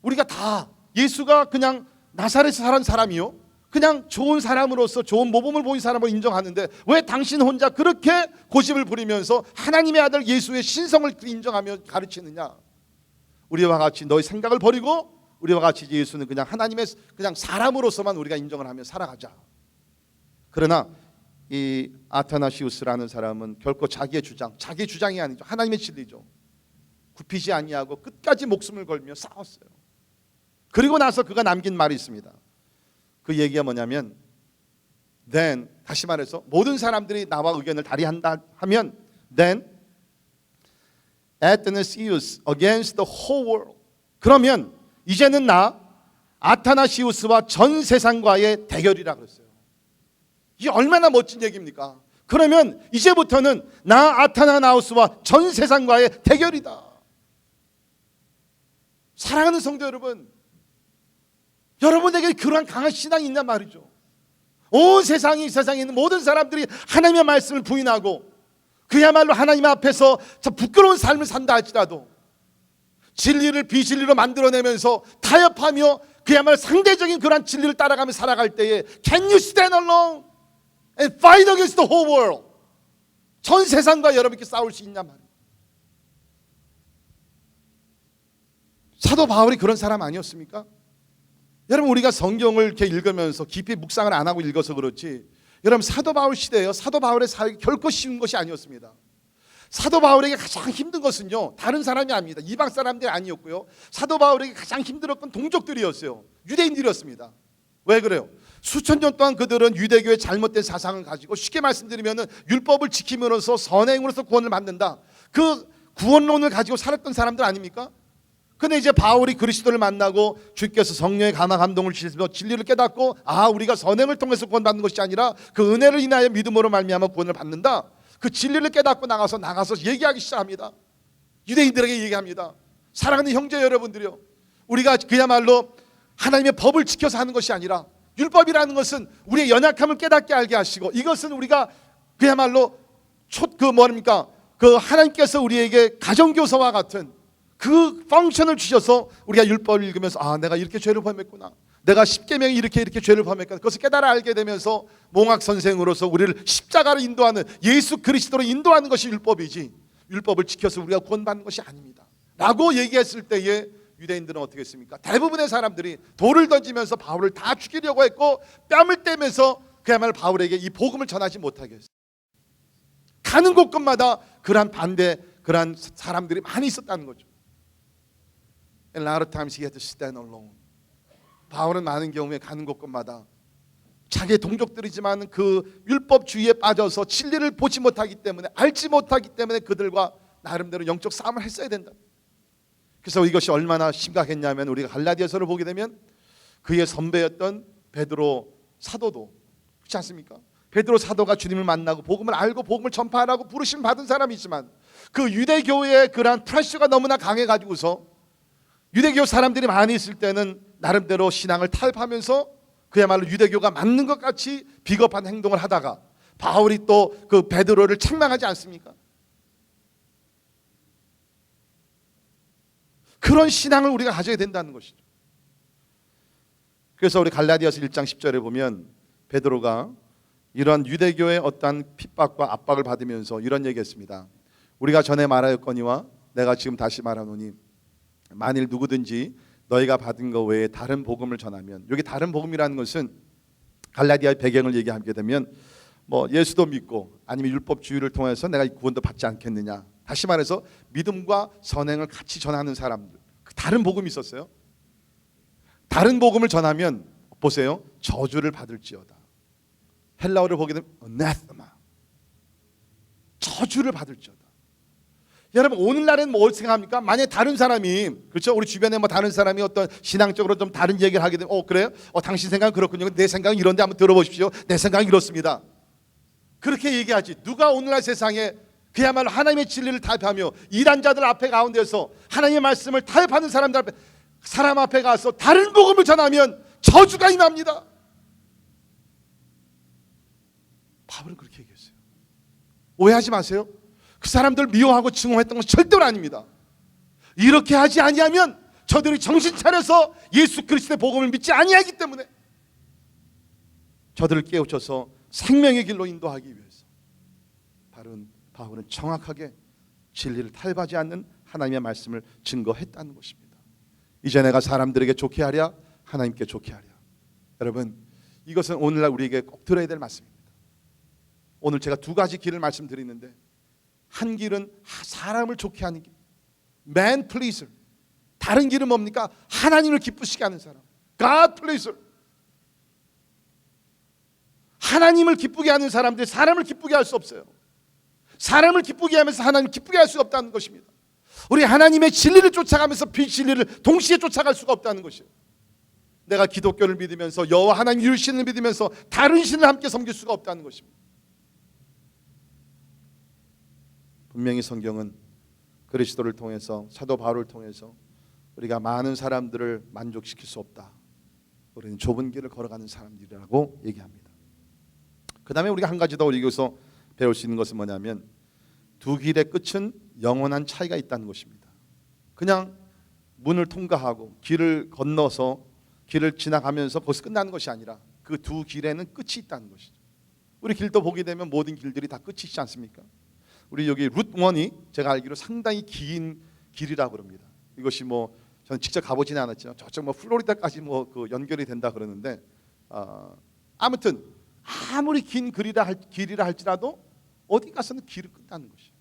우리가 다 예수가 그냥 나사렛에서 살은 사람이요, 그냥 좋은 사람으로서 좋은 모범을 보인 사람으로 인정하는데 왜 당신 혼자 그렇게 고집을 부리면서 하나님의 아들 예수의 신성을 인정하며 가르치느냐. 우리와 같이 너의 생각을 버리고 우리와 같이 예수는 그냥 하나님의 그냥 사람으로서만 우리가 인정을 하며 살아가자. 그러나 이 아타나시우스라는 사람은 결코 자기의 주장이 아니죠. 하나님의 진리죠. 굽히지 아니하고 끝까지 목숨을 걸며 싸웠어요. 그리고 나서 그가 남긴 말이 있습니다. 그 얘기가 뭐냐면, then, 다시 말해서 모든 사람들이 나와 의견을 다리한다 하면, then Athanasius against the whole world. 그러면 이제는 나 아타나시우스와 전 세상과의 대결이라 그랬어요. 이게 얼마나 멋진 얘기입니까? 그러면 이제부터는 나 아타나나우스와 전 세상과의 대결이다. 사랑하는 성도 여러분, 여러분에게 그러한 강한 신앙이 있냔 말이죠. 온 세상에 있는 모든 사람들이 하나님의 말씀을 부인하고 그야말로 하나님 앞에서 참 부끄러운 삶을 산다 할지라도 진리를 비진리로 만들어내면서 타협하며 그야말로 상대적인 그러한 진리를 따라가며 살아갈 때에 Can you stand alone and fight against the whole world? 전 세상과 여러분께 싸울 수 있냔 말이에요. 사도 바울이 그런 사람 아니었습니까? 여러분, 우리가 성경을 이렇게 읽으면서 깊이 묵상을 안 하고 읽어서 그렇지, 여러분 사도 바울 시대예요. 사도 바울의 사역이 결코 쉬운 것이 아니었습니다. 사도 바울에게 가장 힘든 것은요, 다른 사람이 아닙니다. 이방 사람들이 아니었고요. 사도 바울에게 가장 힘들었던 동족들이었어요. 유대인들이었습니다. 왜 그래요? 수천 년 동안 그들은 유대교의 잘못된 사상을 가지고, 쉽게 말씀드리면 율법을 지킴으로써 선행으로서 구원을 받는다, 그 구원론을 가지고 살았던 사람들 아닙니까? 근데 이제 바울이 그리스도를 만나고 주께서 성령의 감화 감동을 주시면서 진리를 깨닫고, 우리가 선행을 통해서 구원받는 것이 아니라 그 은혜를 인하여 믿음으로 말미암아 구원을 받는다, 그 진리를 깨닫고 나가서 얘기하기 시작합니다. 유대인들에게 얘기합니다. 사랑하는 형제 여러분들이요, 우리가 그야말로 하나님의 법을 지켜서 하는 것이 아니라, 율법이라는 것은 우리의 연약함을 깨닫게 알게 하시고, 이것은 우리가 그야말로 그 하나님께서 우리에게 가정교사와 같은 그 펑션을 주셔서 우리가 율법을 읽으면서 내가 이렇게 죄를 범했구나, 내가 십계명이 이렇게 죄를 범했구나, 그것을 깨달아 알게 되면서 몽학 선생으로서 우리를 십자가로 인도하는, 예수 그리스도로 인도하는 것이 율법이지, 율법을 지켜서 우리가 구원받는 것이 아닙니다 라고 얘기했을 때에 유대인들은 어떻게 했습니까? 대부분의 사람들이 돌을 던지면서 바울을 다 죽이려고 했고, 뺨을 떼면서 그야말로 바울에게 이 복음을 전하지 못하게 했어요. 가는 곳곳마다 그러한 사람들이 많이 있었다는 거죠. And a lot of times he had to stand alone. 바울은 많은 경우에 가는 곳곳마다 자기의 동족들이지만 그 율법주의에 빠져서 진리를 보지 못하기 때문에, 알지 못하기 때문에 그들과 나름대로 영적 싸움을 했어야 된다. 그래서 이것이 얼마나 심각했냐면, 우리가 갈라디아서를 보게 되면 그의 선배였던 베드로 사도도, 그렇지 않습니까? 베드로 사도가 주님을 만나고 복음을 알고 복음을 전파하라고 부르심 받은 사람이지만, 그 유대교의 그러한 프레셔가 너무나 강해가지고서 유대교 사람들이 많이 있을 때는 나름대로 신앙을 타협하면서 그야말로 유대교가 맞는 것 같이 비겁한 행동을 하다가, 바울이 또 그 베드로를 책망하지 않습니까? 그런 신앙을 우리가 가져야 된다는 것이죠. 그래서 우리 갈라디아서 1장 10절에 보면 베드로가 이런 유대교의 어떠한 핍박과 압박을 받으면서 이런 얘기했습니다. 우리가 전에 말하였거니와 내가 지금 다시 말하노니, 만일 누구든지 너희가 받은 것 외에 다른 복음을 전하면, 여기 다른 복음이라는 것은 갈라디아의 배경을 얘기하게 되면 예수도 믿고 아니면 율법주의를 통해서 내가 구원도 받지 않겠느냐, 다시 말해서 믿음과 선행을 같이 전하는 사람들, 다른 복음이 있었어요. 다른 복음을 전하면 보세요, 저주를 받을지어다. 헬라어를 보게 되면 anathema, 저주를 받을지어다. 여러분 오늘날은 뭘 생각합니까? 만약에 다른 사람이, 그렇죠? 우리 주변에 뭐 다른 사람이 어떤 신앙적으로 좀 다른 얘기를 하게 되면 그래요? 당신 생각은 그렇군요. 내 생각은 이런데 한번 들어보십시오. 내 생각은 이렇습니다. 그렇게 얘기하지. 누가 오늘날 세상에 그야말로 하나님의 진리를 타협하며 이단 자들 앞에 가운데서 하나님의 말씀을 타협하는 사람 앞에 가서 다른 복음을 전하면 저주가 임합니다. 바울은 그렇게 얘기했어요. 오해하지 마세요. 그 사람들 미워하고 증오했던 것은 절대로 아닙니다. 이렇게 하지 아니하면 저들이 정신 차려서 예수 그리스도의 복음을 믿지 아니하기 때문에 저들을 깨우쳐서 생명의 길로 인도하기 위해서 바울은 정확하게 진리를 타협하지 않는 하나님의 말씀을 증거했다는 것입니다. 이제 내가 사람들에게 좋게 하랴 하나님께 좋게 하랴. 여러분 이것은 오늘날 우리에게 꼭 들어야 될 말씀입니다. 오늘 제가 두 가지 길을 말씀드리는데, 한 길은 사람을 좋게 하는 길, man pleaser. 다른 길은 뭡니까? 하나님을 기쁘시게 하는 사람, God pleaser. 하나님을 기쁘게 하는 사람들이 사람을 기쁘게 할 수 없어요. 사람을 기쁘게 하면서 하나님을 기쁘게 할 수가 없다는 것입니다. 우리 하나님의 진리를 쫓아가면서 비진리를 동시에 쫓아갈 수가 없다는 것이에요. 내가 기독교를 믿으면서 여호와 하나님 유일신을 믿으면서 다른 신을 함께 섬길 수가 없다는 것입니다. 분명히 성경은 그리스도를 통해서, 사도 바울을 통해서 우리가 많은 사람들을 만족시킬 수 없다. 우리는 좁은 길을 걸어가는 사람들이라고 얘기합니다. 그 다음에 우리가 한 가지 더 여기서 배울 수 있는 것은 뭐냐면, 두 길의 끝은 영원한 차이가 있다는 것입니다. 그냥 문을 통과하고 길을 건너서 길을 지나가면서 거기서 끝나는 것이 아니라 그 두 길에는 끝이 있다는 것이죠. 우리 길도 보게 되면 모든 길들이 다 끝이 있지 않습니까? 우리 여기 루트1이 제가 알기로 상당히 긴 길이라고 그럽니다. 이것이 뭐 저는 직접 가보지는 않았지만 저쪽 뭐 플로리다까지 뭐 그 연결이 된다 그러는데, 아무튼 아무리 긴 길이라 할지라도 어디 가서는 길을 끝나는 것이에요.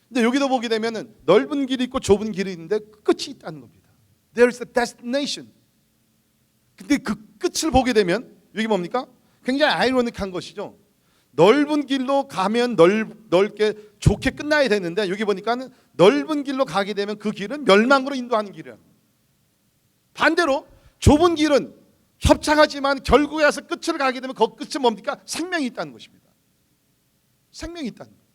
근데 여기도 보게 되면은 넓은 길이 있고 좁은 길이 있는데 끝이 있다는 겁니다. There is a destination. 근데 그 끝을 보게 되면 여기 뭡니까? 굉장히 아이러니한 것이죠. 넓은 길로 가면 넓게 좋게 끝나야 되는데, 여기 보니까는 넓은 길로 가게 되면 그 길은 멸망으로 인도하는 길이에요. 반대로 좁은 길은 협착하지만 결국에 와서 끝을 가게 되면 그 끝은 뭡니까? 생명이 있다는 것입니다. 생명이 있다는 거예요.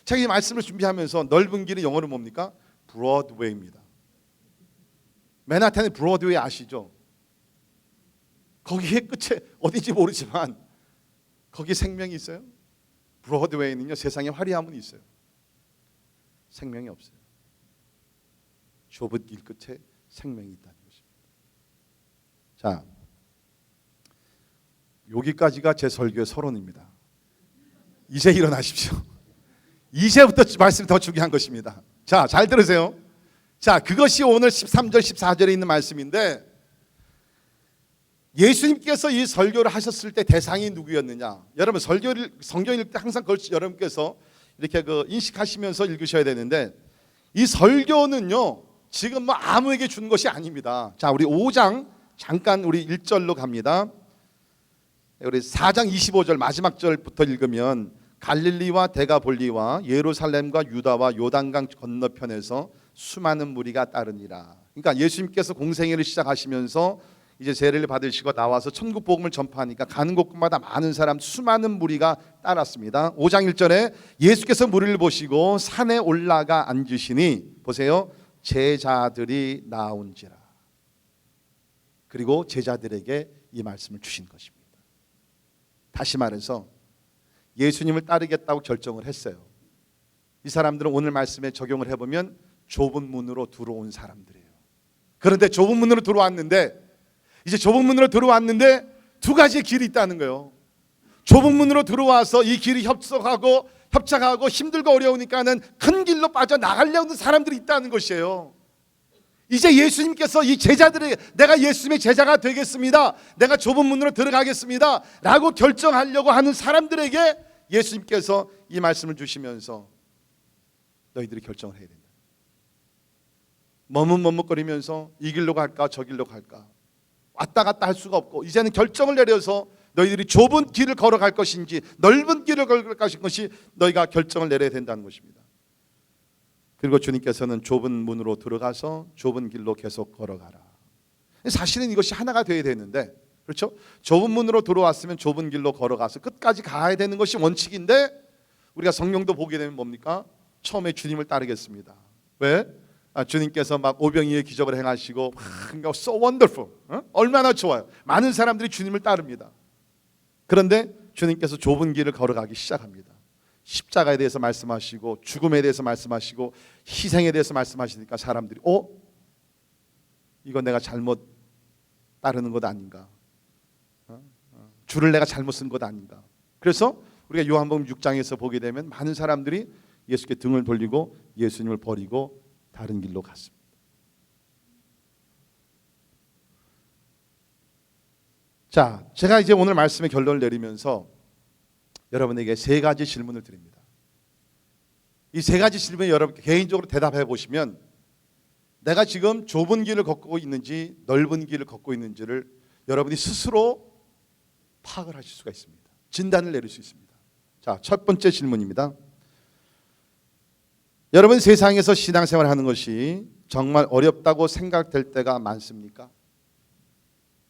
제가 이 말씀을 준비하면서 넓은 길이 영어로 뭡니까? 브로드웨이입니다. 맨하탄의 브로드웨이 아시죠? 거기에 끝에 어딘지 모르지만 거기 생명이 있어요? 브로드웨이는요, 세상에 화려함은 있어요. 생명이 없어요. 좁은 길 끝에 생명이 있다는 것입니다. 자, 여기까지가 제 설교의 서론입니다. 이제 일어나십시오. 이제부터 말씀이 더 중요한 것입니다. 자, 잘 들으세요. 자, 그것이 오늘 13절 14절에 있는 말씀인데, 예수님께서 이 설교를 하셨을 때 대상이 누구였느냐? 여러분 성경 읽을 때 항상 그걸 여러분께서 이렇게 인식하시면서 읽으셔야 되는데, 이 설교는요 지금 뭐 아무에게 준 것이 아닙니다. 자, 우리 5장 잠깐 우리 1절로 갑니다. 우리 4장 25절 마지막 절부터 읽으면, 갈릴리와 데가볼리와 예루살렘과 유다와 요단강 건너편에서 수많은 무리가 따르니라. 그러니까 예수님께서 공생애를 시작하시면서 이제 세례를 받으시고 나와서 천국 복음을 전파하니까 가는 곳마다 많은 사람, 수많은 무리가 따랐습니다. 5장 1절에 예수께서 무리를 보시고 산에 올라가 앉으시니, 보세요, 제자들이 나온지라. 그리고 제자들에게 이 말씀을 주신 것입니다. 다시 말해서 예수님을 따르겠다고 결정을 했어요. 이 사람들은 오늘 말씀에 적용을 해보면 좁은 문으로 들어온 사람들이에요. 그런데 좁은 문으로 들어왔는데, 이제 좁은 문으로 들어왔는데 두 가지의 길이 있다는 거예요. 좁은 문으로 들어와서 이 길이 협착하고 힘들고 어려우니까는 큰 길로 빠져나가려는 사람들이 있다는 것이에요. 이제 예수님께서 이 제자들에게, 내가 예수님의 제자가 되겠습니다, 내가 좁은 문으로 들어가겠습니다 라고 결정하려고 하는 사람들에게 예수님께서 이 말씀을 주시면서 너희들이 결정을 해야 된다. 머뭇머뭇거리면서 이 길로 갈까 저 길로 갈까 왔다 갔다 할 수가 없고, 이제는 결정을 내려서 너희들이 좁은 길을 걸어갈 것인지 넓은 길을 걸어갈 것인지 너희가 결정을 내려야 된다는 것입니다. 그리고 주님께서는 좁은 문으로 들어가서 좁은 길로 계속 걸어가라. 사실은 이것이 하나가 되어야 되는데, 그렇죠? 좁은 문으로 들어왔으면 좁은 길로 걸어가서 끝까지 가야 되는 것이 원칙인데, 우리가 성경도 보게 되면 뭡니까? 처음에 주님을 따르겠습니다. 왜? 주님께서 막 오병이의 기적을 행하시고 막 so wonderful, 얼마나 좋아요. 많은 사람들이 주님을 따릅니다. 그런데 주님께서 좁은 길을 걸어가기 시작합니다. 십자가에 대해서 말씀하시고 죽음에 대해서 말씀하시고 희생에 대해서 말씀하시니까 사람들이 이건 내가 잘못 따르는 것 아닌가, 줄을 내가 잘못 쓴 것 아닌가. 그래서 우리가 요한복음 6장에서 보게 되면 많은 사람들이 예수께 등을 돌리고 예수님을 버리고 다른 길로 갔습니다. 자, 제가 이제 오늘 말씀의 결론을 내리면서 여러분에게 세 가지 질문을 드립니다. 이 세 가지 질문에 여러분 개인적으로 대답해 보시면 내가 지금 좁은 길을 걷고 있는지 넓은 길을 걷고 있는지를 여러분이 스스로 파악을 하실 수가 있습니다. 진단을 내릴 수 있습니다. 자, 첫 번째 질문입니다. 여러분, 세상에서 신앙생활을 하는 것이 정말 어렵다고 생각될 때가 많습니까?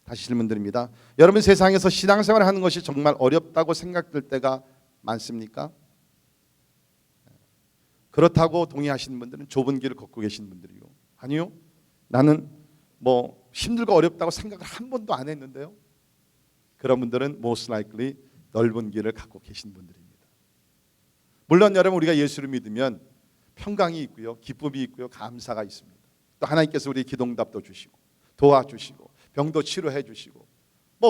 다시 질문 드립니다. 여러분, 세상에서 신앙생활을 하는 것이 정말 어렵다고 생각될 때가 많습니까? 그렇다고 동의하시는 분들은 좁은 길을 걷고 계신 분들이고, 아니요, 나는 힘들고 어렵다고 생각을 한 번도 안 했는데요, 그런 분들은 most likely 넓은 길을 갖고 계신 분들입니다. 물론 여러분, 우리가 예수를 믿으면 평강이 있고요, 기쁨이 있고요, 감사가 있습니다. 또 하나님께서 우리 기도응답도 주시고 도와주시고 병도 치료해 주시고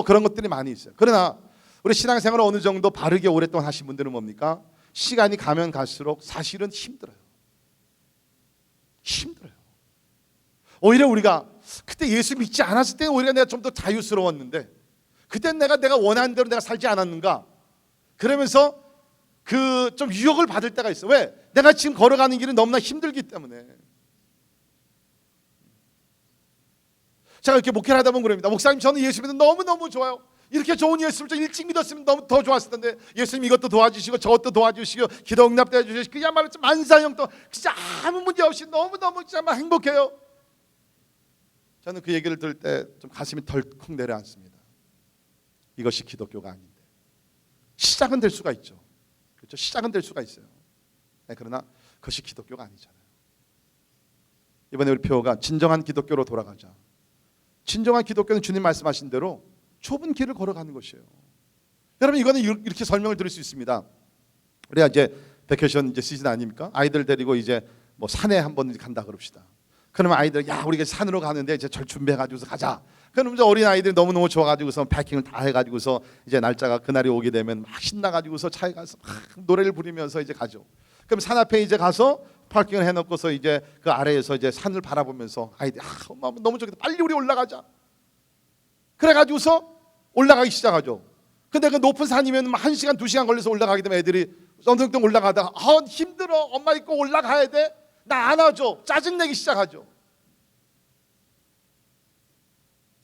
그런 것들이 많이 있어요. 그러나 우리 신앙생활을 어느 정도 바르게 오랫동안 하신 분들은 뭡니까? 시간이 가면 갈수록 사실은 힘들어요. 오히려 우리가 그때 예수 믿지 않았을 때는 오히려 내가 좀 더 자유스러웠는데, 그때는 내가 원하는 대로 내가 살지 않았는가, 그러면서 그 좀 유혹을 받을 때가 있어. 왜? 내가 지금 걸어가는 길은 너무나 힘들기 때문에. 제가 이렇게 목회를 하다 보면 그럽니다. 목사님, 저는 예수 믿는 너무너무 좋아요. 이렇게 좋은 예수를 좀 일찍 믿었으면 너무 더 좋았을 텐데, 예수님 이것도 도와주시고 저것도 도와주시고 기도 응답도 해주시고 그야말로 만사형통 진짜 아무 문제 없이 너무너무 정말 행복해요. 저는 그 얘기를 들을 때 좀 가슴이 덜컥 내려앉습니다. 이것이 기독교가 아닌데. 시작은 될 수가 있죠. 그렇죠? 시작은 될 수가 있어요. 네, 그러나 그것이 기독교가 아니잖아요. 이번에 우리 표가 진정한 기독교로 돌아가자. 진정한 기독교는 주님 말씀하신 대로 좁은 길을 걸어가는 것이에요. 여러분, 이거는 이렇게 설명을 드릴 수 있습니다. 우리가 이제 베케이션 이제 시즌 아닙니까? 아이들 데리고 이제 산에 한번 간다 그럽시다. 그러면 아이들, 야, 우리가 산으로 가는데 이제 절 준비해가지고서 가자. 그럼 이제 어린 아이들이 너무너무 좋아가지고서 패킹을 다 해가지고서 이제 날짜가 그날이 오게 되면 막 신나가지고서 차에 가서 막 노래를 부르면서 이제 가죠. 그럼 산 앞에 이제 가서 파킹을 해놓고서 이제 그 아래에서 이제 산을 바라보면서 아이들이, 엄마 너무 좋겠다, 빨리 우리 올라가자. 그래가지고서 올라가기 시작하죠. 근데 그 높은 산이면 1시간 2시간 걸려서 올라가게 되면 애들이 엉덩 올라가다가 힘들어, 엄마 있고 올라가야 돼, 나 안아줘, 짜증내기 시작하죠.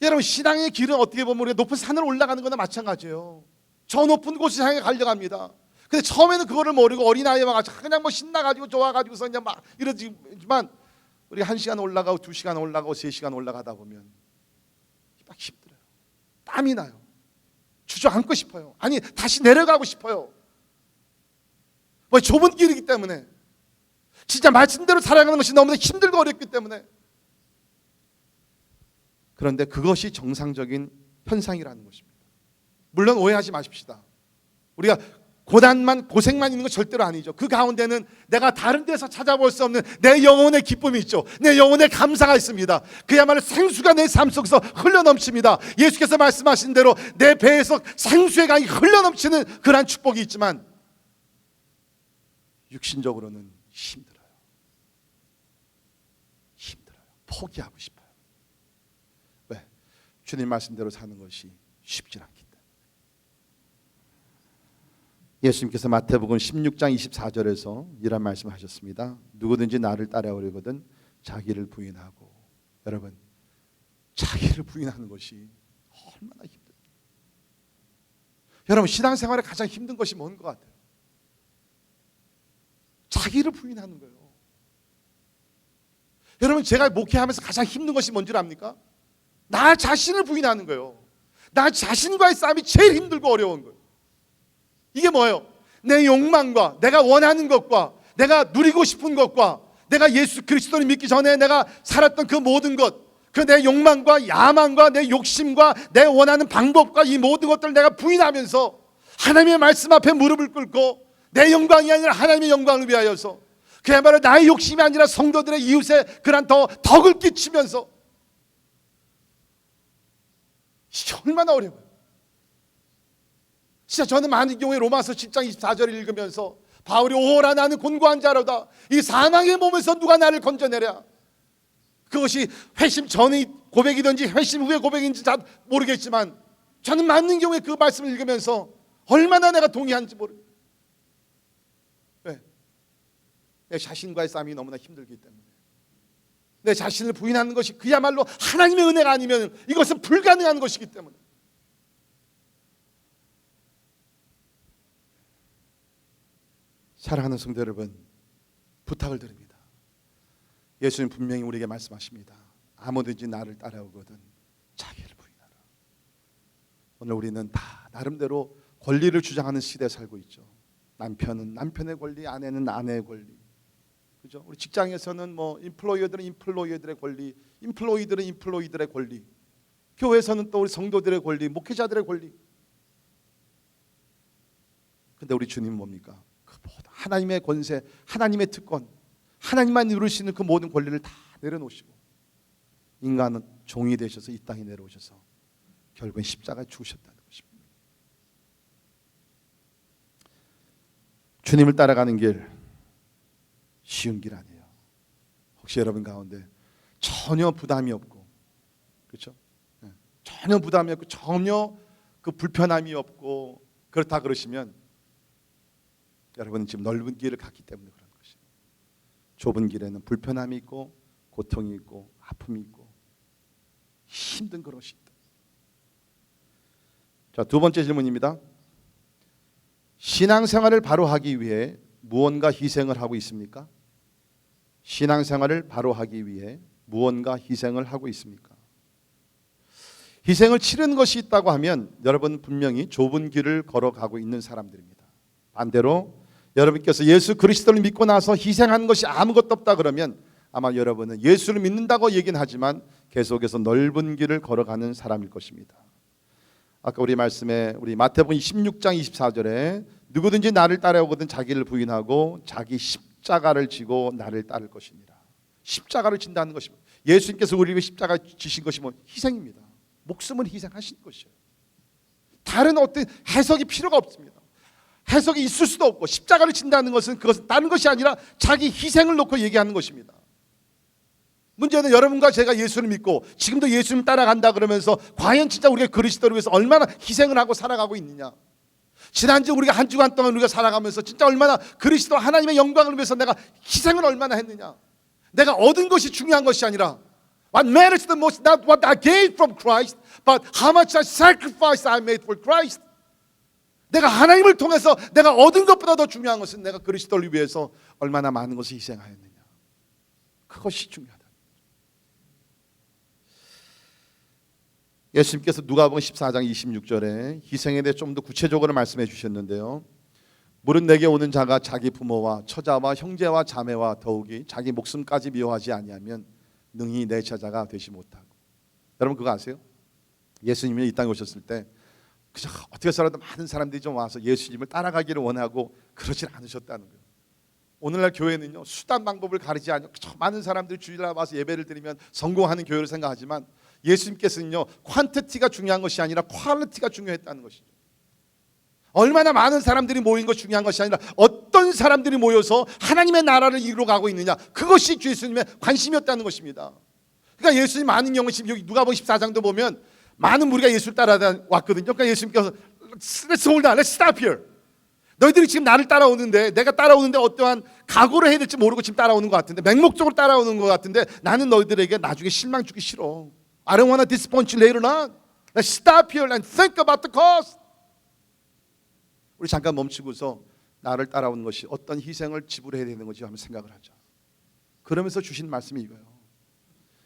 여러분, 신앙의 길은 어떻게 보면 우리가 높은 산을 올라가는 거나 마찬가지예요. 저 높은 곳을 향해 가려갑니다. 근데 처음에는 그거를 모르고 어린아이와 같이 그냥 신나가지고 좋아가지고서 그냥 막 이러지만, 우리가 1시간 올라가고 2시간 올라가고 3시간 올라가다 보면 막 힘들어요. 땀이 나요. 주저앉고 싶어요. 아니, 다시 내려가고 싶어요. 좁은 길이기 때문에, 진짜 말씀대로 살아가는 것이 너무나 힘들고 어렵기 때문에. 그런데 그것이 정상적인 현상이라는 것입니다. 물론 오해하지 마십시다. 우리가 고생만 있는 건 절대로 아니죠. 그 가운데는 내가 다른 데서 찾아볼 수 없는 내 영혼의 기쁨이 있죠. 내 영혼의 감사가 있습니다. 그야말로 생수가 내 삶 속에서 흘러넘칩니다. 예수께서 말씀하신 대로 내 배에서 생수의 강이 흘러넘치는 그러한 축복이 있지만, 육신적으로는 힘들어요. 포기하고 싶어요. 왜? 주님 말씀대로 사는 것이 쉽지 않기 때문에. 예수님께서 마태복음 16장 24절에서 이런 말씀하셨습니다. 누구든지 나를 따라오려거든 자기를 부인하고. 여러분, 자기를 부인하는 것이 얼마나 힘들어요. 여러분, 신앙생활에 가장 힘든 것이 뭔 것 같아요? 자기를 부인하는 거예요. 여러분, 제가 목회하면서 가장 힘든 것이 뭔지 압니까? 나 자신을 부인하는 거예요. 나 자신과의 싸움이 제일 힘들고 어려운 거예요. 이게 뭐예요? 내 욕망과 내가 원하는 것과 내가 누리고 싶은 것과 내가 예수 그리스도를 믿기 전에 내가 살았던 그 모든 것, 그 내 욕망과 야망과 내 욕심과 내 원하는 방법과 이 모든 것들을 내가 부인하면서 하나님의 말씀 앞에 무릎을 꿇고 내 영광이 아니라 하나님의 영광을 위하여서, 그야말로 나의 욕심이 아니라 성도들의 이웃의 그런 덕을 끼치면서, 이게 얼마나 어려워요. 진짜 저는 많은 경우에 로마서 10장 24절을 읽으면서 바울이 오호라 나는 곤고한 자로다, 이 사망의 몸에서 누가 나를 건져내랴. 그것이 회심 전의 고백이든지 회심 후의 고백인지 잘 모르겠지만 저는 많은 경우에 그 말씀을 읽으면서 얼마나 내가 동의하는지 모르겠어요. 왜? 내 자신과의 싸움이 너무나 힘들기 때문에. 내 자신을 부인하는 것이 그야말로 하나님의 은혜가 아니면 이것은 불가능한 것이기 때문에. 사랑하는 성도 여러분, 부탁을 드립니다. 예수님 분명히 우리에게 말씀하십니다. 아무든지 나를 따라오거든 자기를 부인하라. 오늘 우리는 다 나름대로 권리를 주장하는 시대에 살고 있죠. 남편은 남편의 권리, 아내는 아내의 권리, 그죠? 우리 직장에서는 뭐 인플로이어들은 인플로이어들의 권리, 인플로이들은 인플로이들의 권리, 교회에서는 또 우리 성도들의 권리, 목회자들의 권리. 근데 우리 주님은 뭡니까? 그 모든 하나님의 권세, 하나님의 특권, 하나님만 누릴 수 있는 그 모든 권리를 다 내려놓으시고 인간은 종이 되셔서 이 땅에 내려오셔서 결국엔 십자가에 죽으셨다는 것입니다. 주님을 따라가는 길 쉬운 길 아니에요. 혹시 여러분 가운데 전혀 부담이 없고, 그렇죠? 전혀 부담이 없고 전혀 그 불편함이 없고 그렇다 그러시면 여러분은 지금 넓은 길을 갔기 때문에 그런 것이에요. 좁은 길에는 불편함이 있고 고통이 있고 아픔이 있고 힘든 것이 있다. 자, 두 번째 질문입니다. 신앙생활을 바로 하기 위해 무언가 희생을 하고 있습니까? 신앙생활을 바로 하기 위해 무언가 희생을 하고 있습니까? 희생을 치르는 것이 있다고 하면 여러분 분명히 좁은 길을 걸어가고 있는 사람들입니다. 반대로 여러분께서 예수 그리스도를 믿고 나서 희생하는 것이 아무것도 없다 그러면 아마 여러분은 예수를 믿는다고 얘기는 하지만 계속해서 넓은 길을 걸어가는 사람일 것입니다. 아까 우리 말씀에 우리 마태복음 16장 24절에 누구든지 나를 따라오거든 자기를 부인하고 자기 십자가를 지고 나를 따를 것이니라. 십자가를 진다는 것입니다. 예수님께서 우리에게 십자가 지신 것이 뭐 희생입니다. 목숨을 희생하신 것이에요. 다른 어떤 해석이 필요가 없습니다. 해석이 있을 수도 없고, 십자가를 진다는 것은 그것은 다른 것이 아니라 자기 희생을 놓고 얘기하는 것입니다. 문제는 여러분과 제가 예수를 믿고 지금도 예수님 따라간다 그러면서 과연 진짜 우리가 그리스도를 위해서 얼마나 희생을 하고 살아가고 있느냐. 지난주 우리가 한 주간 동안 우리가 살아가면서 진짜 얼마나 그리스도 하나님의 영광을 위해서 내가 희생을 얼마나 했느냐. 내가 얻은 것이 중요한 것이 아니라 What matters the most not what I gained from Christ, but how much sacrifice I made for Christ. 내가 하나님을 통해서 내가 얻은 것보다 더 중요한 것은 내가 그리스도를 위해서 얼마나 많은 것을 희생하였느냐. 그것이 중요하다. 예수님께서 누가복음 14장 26절에 희생에 대해 좀 더 구체적으로 말씀해 주셨는데요. 무릇 내게 오는 자가 자기 부모와 처자와 형제와 자매와 더욱이 자기 목숨까지 미워하지 아니하면 능히 내 제자가 되지 못하고. 여러분 그거 아세요? 예수님이 이 땅에 오셨을 때 그저 어떻게 살아도 많은 사람들이 좀 와서 예수님을 따라가기를 원하고 그러진 않으셨다는 거예요. 오늘날 교회는요, 수단 방법을 가리지 않고 많은 사람들이 주일날 와서 예배를 드리면 성공하는 교회를 생각하지만 예수님께서는요, 퀀티티가 중요한 것이 아니라 퀄리티가 중요했다는 것이죠. 얼마나 많은 사람들이 모인 것이 중요한 것이 아니라 어떤 사람들이 모여서 하나님의 나라를 이루어가고 있느냐, 그것이 예수님의 관심이었다는 것입니다. 그러니까 예수님 많은 경우 지금 여기 누가복음 14장도 보면 많은 무리가 예수를 따라왔거든요. 그러니까 예수님께서 Let's hold on, let's stop here. 너희들이 지금 나를 따라오는데, 내가 따라오는데 어떠한 각오를 해야 될지 모르고 지금 따라오는 것 같은데, 맹목적으로 따라오는 것 같은데 나는 너희들에게 나중에 실망 주기 싫어. I don't want to disappoint you later on. Let's stop here and think about the cost. 우리 잠깐 멈추고서 나를 따라오는 것이 어떤 희생을 지불해야 되는 건지 한번 생각을 하자. 그러면서 주신 말씀이 이거예요.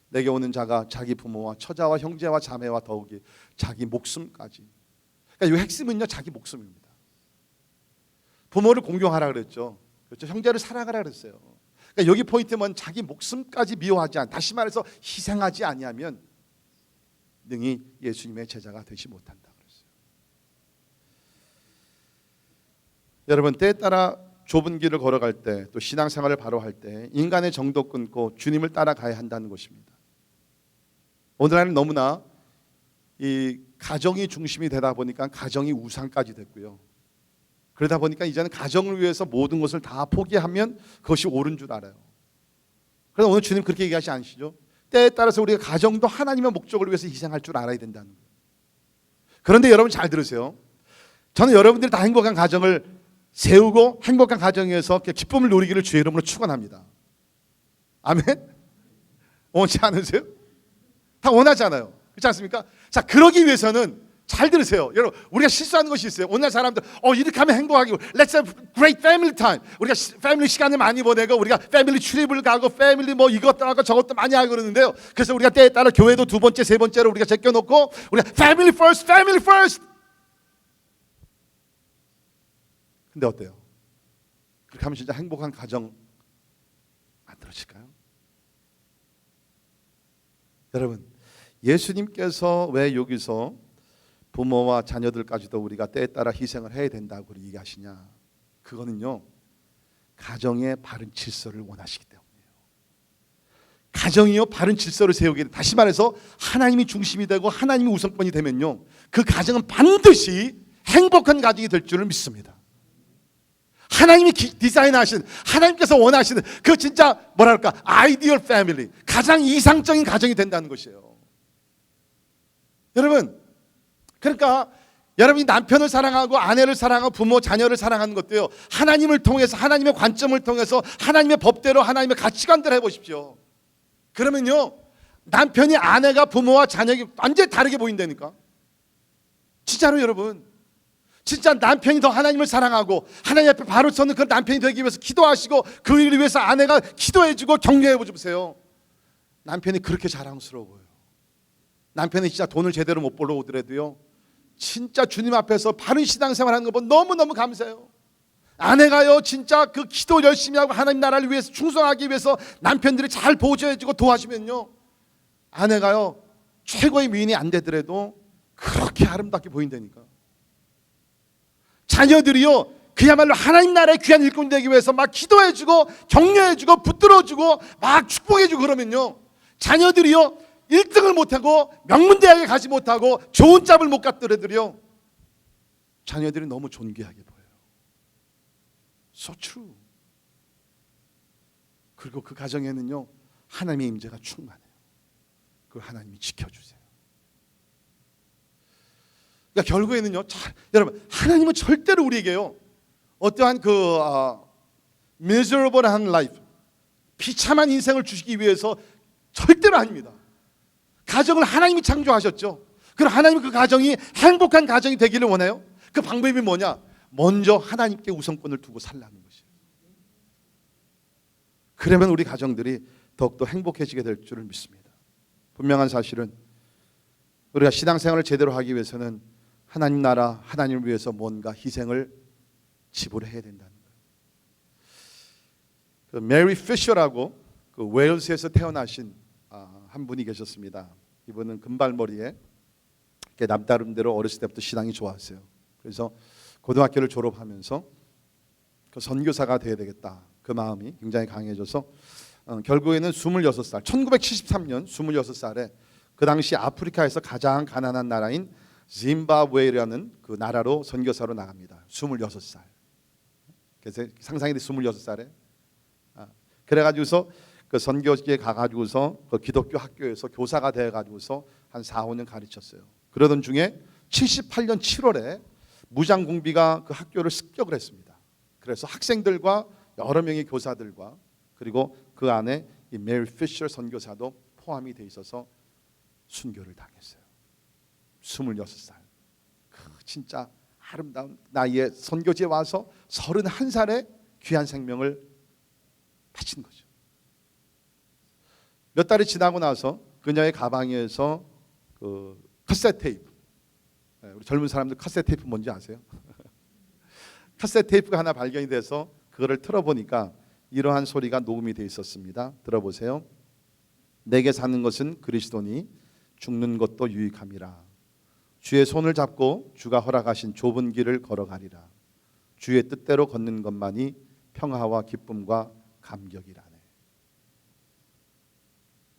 내게 오는 자가 자기 부모와 처자와 형제와 자매와 더욱이 자기 목숨까지. 그러니까 이 핵심은요, 자기 목숨입니다. 부모를 공경하라 그랬죠. 그렇죠. 형제를 사랑하라 그랬어요. 그러니까 여기 포인트는 자기 목숨까지 미워하지 않. 다시 말해서 희생하지 아니하면 능히 예수님의 제자가 되지 못한다 그랬어요. 여러분, 때에 따라 좁은 길을 걸어갈 때, 또 신앙생활을 바로 할 때 인간의 정도 끊고 주님을 따라가야 한다는 것입니다. 오늘날은 너무나 이 가정이 중심이 되다 보니까 가정이 우상까지 됐고요. 그러다 보니까 이제는 가정을 위해서 모든 것을 다 포기하면 그것이 옳은 줄 알아요. 그래서 오늘 주님 그렇게 얘기하지 않으시죠? 때에 따라서 우리가 가정도 하나님의 목적을 위해서 희생할 줄 알아야 된다는 거예요. 그런데 여러분 잘 들으세요. 저는 여러분들이 다 행복한 가정을 세우고 행복한 가정에서 기쁨을 누리기를 주의 이름으로 축원합니다. 아멘? 원치 않으세요? 다 원하잖아요. 그렇지 않습니까? 자, 그러기 위해서는 잘 들으세요. 여러분, 우리가 실수하는 것이 있어요. 오늘 사람들 이렇게 하면 행복하고 Let's have great family time. 우리가 패밀리 시간을 많이 보내고 우리가 패밀리 출입을 가고 패밀리 뭐 이것도 하고 저것도 많이 하고 그러는데요. 그래서 우리가 때에 따라 교회도 두 번째, 세 번째로 우리가 제껴놓고 우리가 family first, family first. 근데 어때요? 그렇게 하면 진짜 행복한 가정 만들어질까요? 여러분, 예수님께서 왜 여기서 부모와 자녀들까지도 우리가 때에 따라 희생을 해야 된다고 얘기하시냐? 그거는요, 가정의 바른 질서를 원하시기 때문이에요. 가정이요, 바른 질서를 세우게 돼. 다시 말해서 하나님이 중심이 되고 하나님이 우선권이 되면요, 그 가정은 반드시 행복한 가정이 될 줄을 믿습니다. 하나님이 디자인하신, 하나님께서 원하시는 그 진짜 뭐랄까 아이디얼 패밀리, 가장 이상적인 가정이 된다는 것이에요. 여러분, 그러니까 여러분이 남편을 사랑하고 아내를 사랑하고 부모, 자녀를 사랑하는 것도요, 하나님을 통해서, 하나님의 관점을 통해서 하나님의 법대로 하나님의 가치관대로 해보십시오. 그러면요, 남편이 아내가 부모와 자녀에게 완전히 다르게 보인다니까. 진짜로 여러분, 진짜 남편이 더 하나님을 사랑하고 하나님 앞에 바로 서는 그 남편이 되기 위해서 기도하시고 그 일을 위해서 아내가 기도해주고 격려해보세요. 남편이 그렇게 자랑스러워요. 남편이 진짜 돈을 제대로 못 벌러 오더라도요, 진짜 주님 앞에서 바른 신앙생활 하는 거 보면 너무너무 감사해요. 아내가요, 진짜 그 기도 열심히 하고 하나님 나라를 위해서 충성하기 위해서 남편들이 잘 보조해주고 도와주면요, 아내가요, 최고의 미인이 안 되더라도 그렇게 아름답게 보인다니까. 자녀들이요, 그야말로 하나님 나라의 귀한 일꾼이 되기 위해서 막 기도해주고 격려해주고 붙들어주고 막 축복해주고 그러면요, 자녀들이요 1등을 못하고 명문대학에 가지 못하고 좋은 짭을 못 갔더라도요, 자녀들이 너무 존귀하게 보여요. So true. 그리고 그 가정에는요, 하나님의 임재가 충만해요. 그걸 하나님이 지켜주세요. 그러니까 결국에는요, 여러분, 하나님은 절대로 우리에게요, 어떠한 miserable한 life, 비참한 인생을 주시기 위해서 절대로 아닙니다. 가정을 하나님이 창조하셨죠. 그럼 하나님은 그 가정이 행복한 가정이 되기를 원해요. 그 방법이 뭐냐? 먼저 하나님께 우선권을 두고 살라는 것이에요. 그러면 우리 가정들이 더욱더 행복해지게 될 줄을 믿습니다. 분명한 사실은 우리가 신앙생활을 제대로 하기 위해서는 하나님 나라, 하나님을 위해서 뭔가 희생을 지불해야 된다는 거예요. 그 메리 피셔라고 그 웨일스에서 태어나신 한 분이 계셨습니다. 이분은 금발머리에 남다름대로 어렸을 때부터 신앙이 좋았어요. 그래서 고등학교를 졸업하면서 그 선교사가 되어야 되겠다, 그 마음이 굉장히 강해져서 결국에는 26살, 1973년 26살에 그 당시 아프리카에서 가장 가난한 나라인 짐바브웨라는 그 나라로 선교사로 나갑니다. 26살. 그래서 상상이 돼, 26살에. 그래가지고서 그 선교지에 가가지고서 그 기독교 학교에서 교사가 돼가지고서 한 4, 5년 가르쳤어요. 그러던 중에 78년 7월에 무장공비가 그 학교를 습격을 했습니다. 그래서 학생들과 여러 명의 교사들과 그리고 그 안에 이 메리 피셔 선교사도 포함이 돼 있어서 순교를 당했어요. 26살. 진짜 아름다운 나이에 선교지에 와서 31살에 귀한 생명을 바친 거죠. 몇 달이 지나고 나서 그녀의 가방에서 그 카세트 테이프, 우리 젊은 사람들 카세트 테이프 뭔지 아세요? 카세트 테이프가 하나 발견이 돼서 그거를 틀어보니까 이러한 소리가 녹음이 되어 있었습니다. 들어보세요. 내게 사는 것은 그리스도니 죽는 것도 유익함이라. 주의 손을 잡고 주가 허락하신 좁은 길을 걸어가리라. 주의 뜻대로 걷는 것만이 평화와 기쁨과 감격이라네.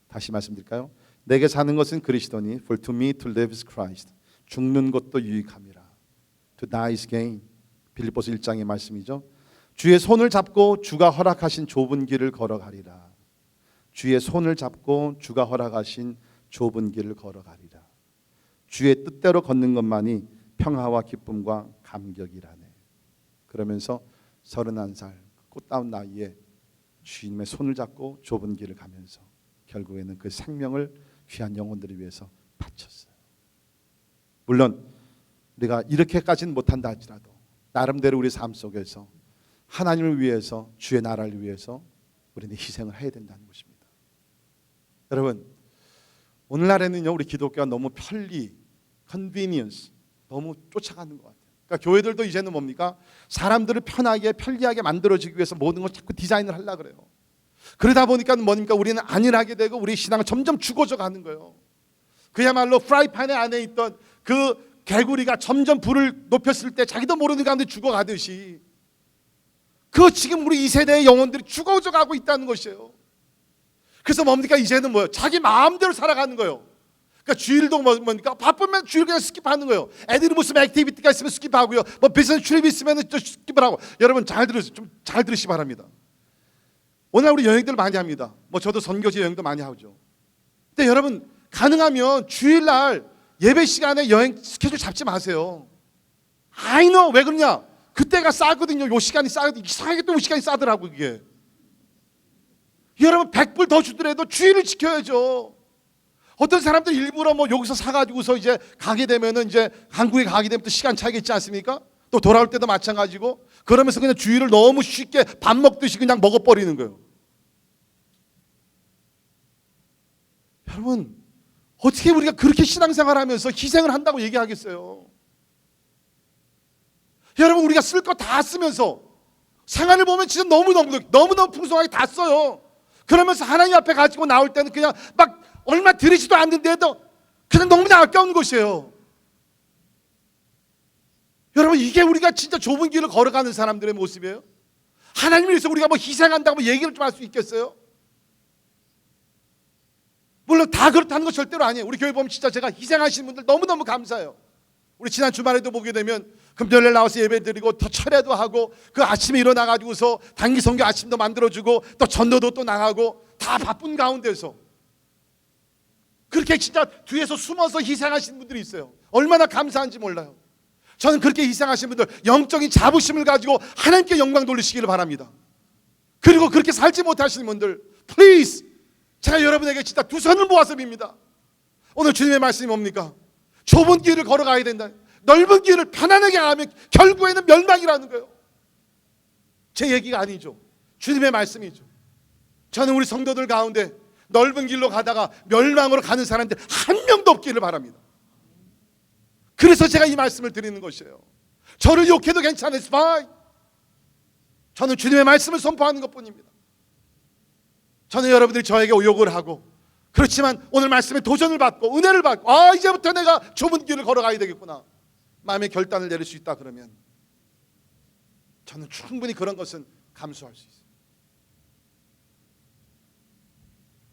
다시 말씀드릴까요? 내게 사는 것은 그리스도니 For to me to live is Christ. 죽는 것도 유익함이라. To die is gain. 빌립보서 1장의 말씀이죠. 주의 손을 잡고 주가 허락하신 좁은 길을 걸어가리라. 주의 손을 잡고 주가 허락하신 좁은 길을 걸어가리라. 주의 뜻대로 걷는 것만이 평화와 기쁨과 감격이라네. 그러면서 31살 꽃다운 나이에 주님의 손을 잡고 좁은 길을 가면서 결국에는 그 생명을 귀한 영혼들을 위해서 바쳤어요. 물론 우리가 이렇게까지는 못한다 할지라도 나름대로 우리 삶 속에서 하나님을 위해서, 주의 나라를 위해서 우리는 희생을 해야 된다는 것입니다. 여러분, 오늘날에는요, 우리 기독교가 너무 편리, convenience, 너무 쫓아가는 것 같아요. 그러니까 교회들도 이제는 뭡니까? 사람들을 편하게, 편리하게 만들어주기 위해서 모든 걸 자꾸 디자인을 하려고 그래요. 그러다 보니까 뭡니까? 우리는 안일하게 되고 우리 신앙은 점점 죽어져 가는 거예요. 그야말로 프라이팬 안에 있던 그 개구리가 점점 불을 높였을 때 자기도 모르는 가운데 죽어가듯이 그 지금 우리 이 세대의 영혼들이 죽어져 가고 있다는 것이에요. 그래서 뭡니까? 이제는 뭐예요? 자기 마음대로 살아가는 거예요. 그러니까 주일도 뭡니까? 바쁘면 주일 그냥 스킵하는 거예요. 애들이 무슨 액티비티가 있으면 스킵하고요. 뭐 비즈니스 트립이 있으면 또 스킵을 하고. 여러분 잘 들으세요. 좀 잘 들으시기 바랍니다. 오늘 우리 여행들 많이 합니다. 뭐 저도 선교지 여행도 많이 하죠. 근데 여러분 가능하면 주일날 예배 시간에 여행 스케줄 잡지 마세요. I know. 왜 그러냐? 그때가 싸거든요. 요 시간이 싸거든요. 이상하게 또 요 시간이 싸더라고 이게. 여러분 100불 더 주더라도 주일을 지켜야죠. 어떤 사람들 일부러 뭐 여기서 사가지고서 이제 가게 되면은 이제 한국에 가게 되면 또 시간 차이가 있지 않습니까? 또 돌아올 때도 마찬가지고 그러면서 그냥 주일을 너무 쉽게 밥 먹듯이 그냥 먹어버리는 거예요. 여러분 어떻게 우리가 그렇게 신앙생활하면서 희생을 한다고 얘기하겠어요? 여러분 우리가 쓸 거 다 쓰면서 생활을 보면 진짜 너무너무 풍성하게 다 써요. 그러면서 하나님 앞에 가지고 나올 때는 그냥 막 얼마 들이지도 않는데도 그냥 너무나 아까운 것이에요. 여러분 이게 우리가 진짜 좁은 길을 걸어가는 사람들의 모습이에요? 하나님을 위해서 우리가 뭐 희생한다고 얘기를 좀 할 수 있겠어요? 물론 다 그렇다는 건 절대로 아니에요. 우리 교회 보면 진짜 제가 희생하시는 분들 너무너무 감사해요. 우리 지난 주말에도 보게 되면 금요일에 나와서 예배 드리고 더 철회도 하고 그 아침에 일어나가지고서 단기 선교 아침도 만들어주고 또 전도도 또 나가고 다 바쁜 가운데서 그렇게 진짜 뒤에서 숨어서 희생하시는 분들이 있어요. 얼마나 감사한지 몰라요. 저는 그렇게 희생하신 분들 영적인 자부심을 가지고 하나님께 영광 돌리시기를 바랍니다. 그리고 그렇게 살지 못하시는 분들 please 제가 여러분에게 진짜 두 손을 모아서 빕니다. 오늘 주님의 말씀이 뭡니까? 좁은 길을 걸어가야 된다. 넓은 길을 편안하게 가면 결국에는 멸망이라는 거예요. 제 얘기가 아니죠. 주님의 말씀이죠. 저는 우리 성도들 가운데 넓은 길로 가다가 멸망으로 가는 사람들 한 명도 없기를 바랍니다. 그래서 제가 이 말씀을 드리는 것이에요. 저를 욕해도 괜찮아요. Fine. 저는 주님의 말씀을 선포하는 것뿐입니다. 저는 여러분들이 저에게 욕을 하고 그렇지만 오늘 말씀에 도전을 받고 은혜를 받고 이제부터 내가 좁은 길을 걸어가야 되겠구나 마음의 결단을 내릴 수 있다 그러면 저는 충분히 그런 것은 감수할 수 있어요.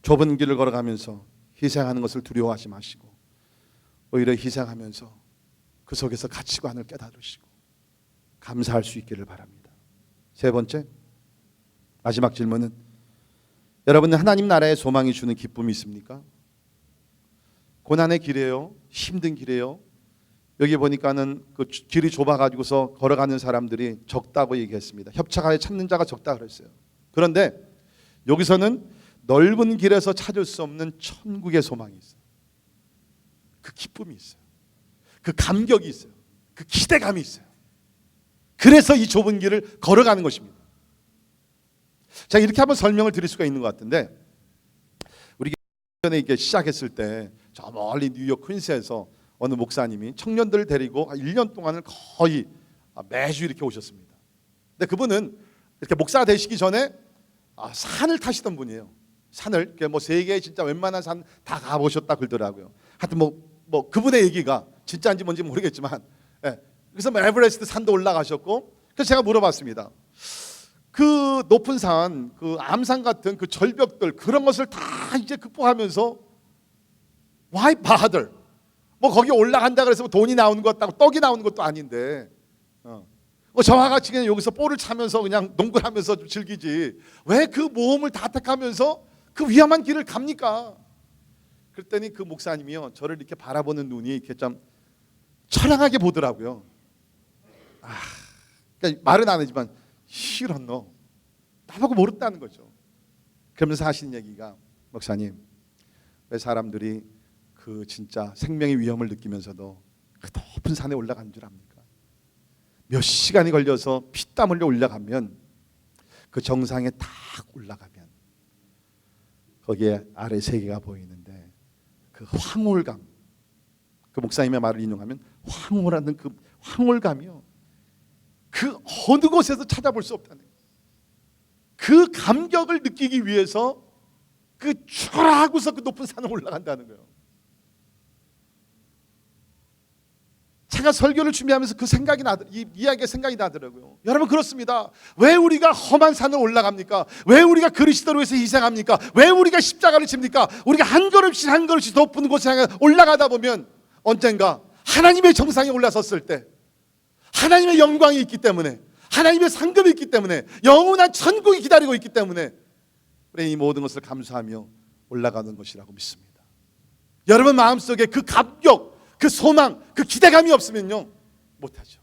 좁은 길을 걸어가면서 희생하는 것을 두려워하지 마시고 오히려 희생하면서 그 속에서 가치관을 깨달으시고 감사할 수 있기를 바랍니다. 세 번째 마지막 질문은 여러분은 하나님 나라의 소망이 주는 기쁨이 있습니까? 고난의 길이에요? 힘든 길이에요? 여기 보니까는 그 길이 좁아가지고서 걸어가는 사람들이 적다고 얘기했습니다. 협착하여 찾는 자가 적다 그랬어요. 그런데 여기서는 넓은 길에서 찾을 수 없는 천국의 소망이 있어요. 그 기쁨이 있어요. 그 감격이 있어요. 그 기대감이 있어요. 그래서 이 좁은 길을 걸어가는 것입니다. 자, 이렇게 한번 설명을 드릴 수가 있는 것 같은데 우리 전에 이게 시작했을 때 저 멀리 뉴욕 퀸스에서 어느 목사님이 청년들을 데리고 1년 동안을 거의 매주 이렇게 오셨습니다. 근데 그분은 이렇게 목사 되시기 전에 산을 타시던 분이에요. 산을 뭐 세계 진짜 웬만한 산 다 가보셨다 그러더라고요. 하여튼 뭐 그분의 얘기가 진짜인지 뭔지 모르겠지만, 예. 그래서 뭐 에베레스트 산도 올라가셨고, 그래서 제가 물어봤습니다. 그 높은 산, 그 암산 같은 그 절벽들 그런 것을 다 이제 극복하면서 why bother? 뭐 거기 올라간다 그래서 뭐 돈이 나오는 것 같다고 떡이 나오는 것도 아닌데, 저와 같이 그냥 여기서 볼을 차면서 그냥 농구를 하면서 좀 즐기지 왜 그 모험을 다 택하면서 그 위험한 길을 갑니까? 그랬더니 그 목사님이요 저를 이렇게 바라보는 눈이 이렇게 좀 처량하게 보더라고요. 그러니까 말은 안 하지만 싫어 너 나보고 모른다는 거죠. 그러면서 하신 얘기가, 목사님 왜 사람들이 그 진짜 생명의 위험을 느끼면서도 그 높은 산에 올라간 줄 압니까? 몇 시간이 걸려서 피땀 흘려 올라가면 그 정상에 딱 올라가면 거기에 아래 세계가 보이는데 그 황홀감, 그 목사님의 말을 인용하면 황홀하는 그 황홀감이요 그 어느 곳에서 찾아볼 수 없다는 거예요. 그 감격을 느끼기 위해서 그 초라하고서 그 높은 산을 올라간다는 거예요. 제가 설교를 준비하면서 그 생각이 이 이야기가 생각이 나더라고요. 여러분 그렇습니다. 왜 우리가 험한 산을 올라갑니까? 왜 우리가 그리스도를 위해서 희생합니까? 왜 우리가 십자가를 집니까? 우리가 한 걸음씩 한 걸음씩 높은 곳에 향해 올라가다 보면 언젠가 하나님의 정상에 올라섰을 때 하나님의 영광이 있기 때문에, 하나님의 상급이 있기 때문에, 영원한 천국이 기다리고 있기 때문에 우리 이 모든 것을 감수하며 올라가는 것이라고 믿습니다. 여러분 마음속에 그 감격, 그 소망, 그 기대감이 없으면요 못하죠.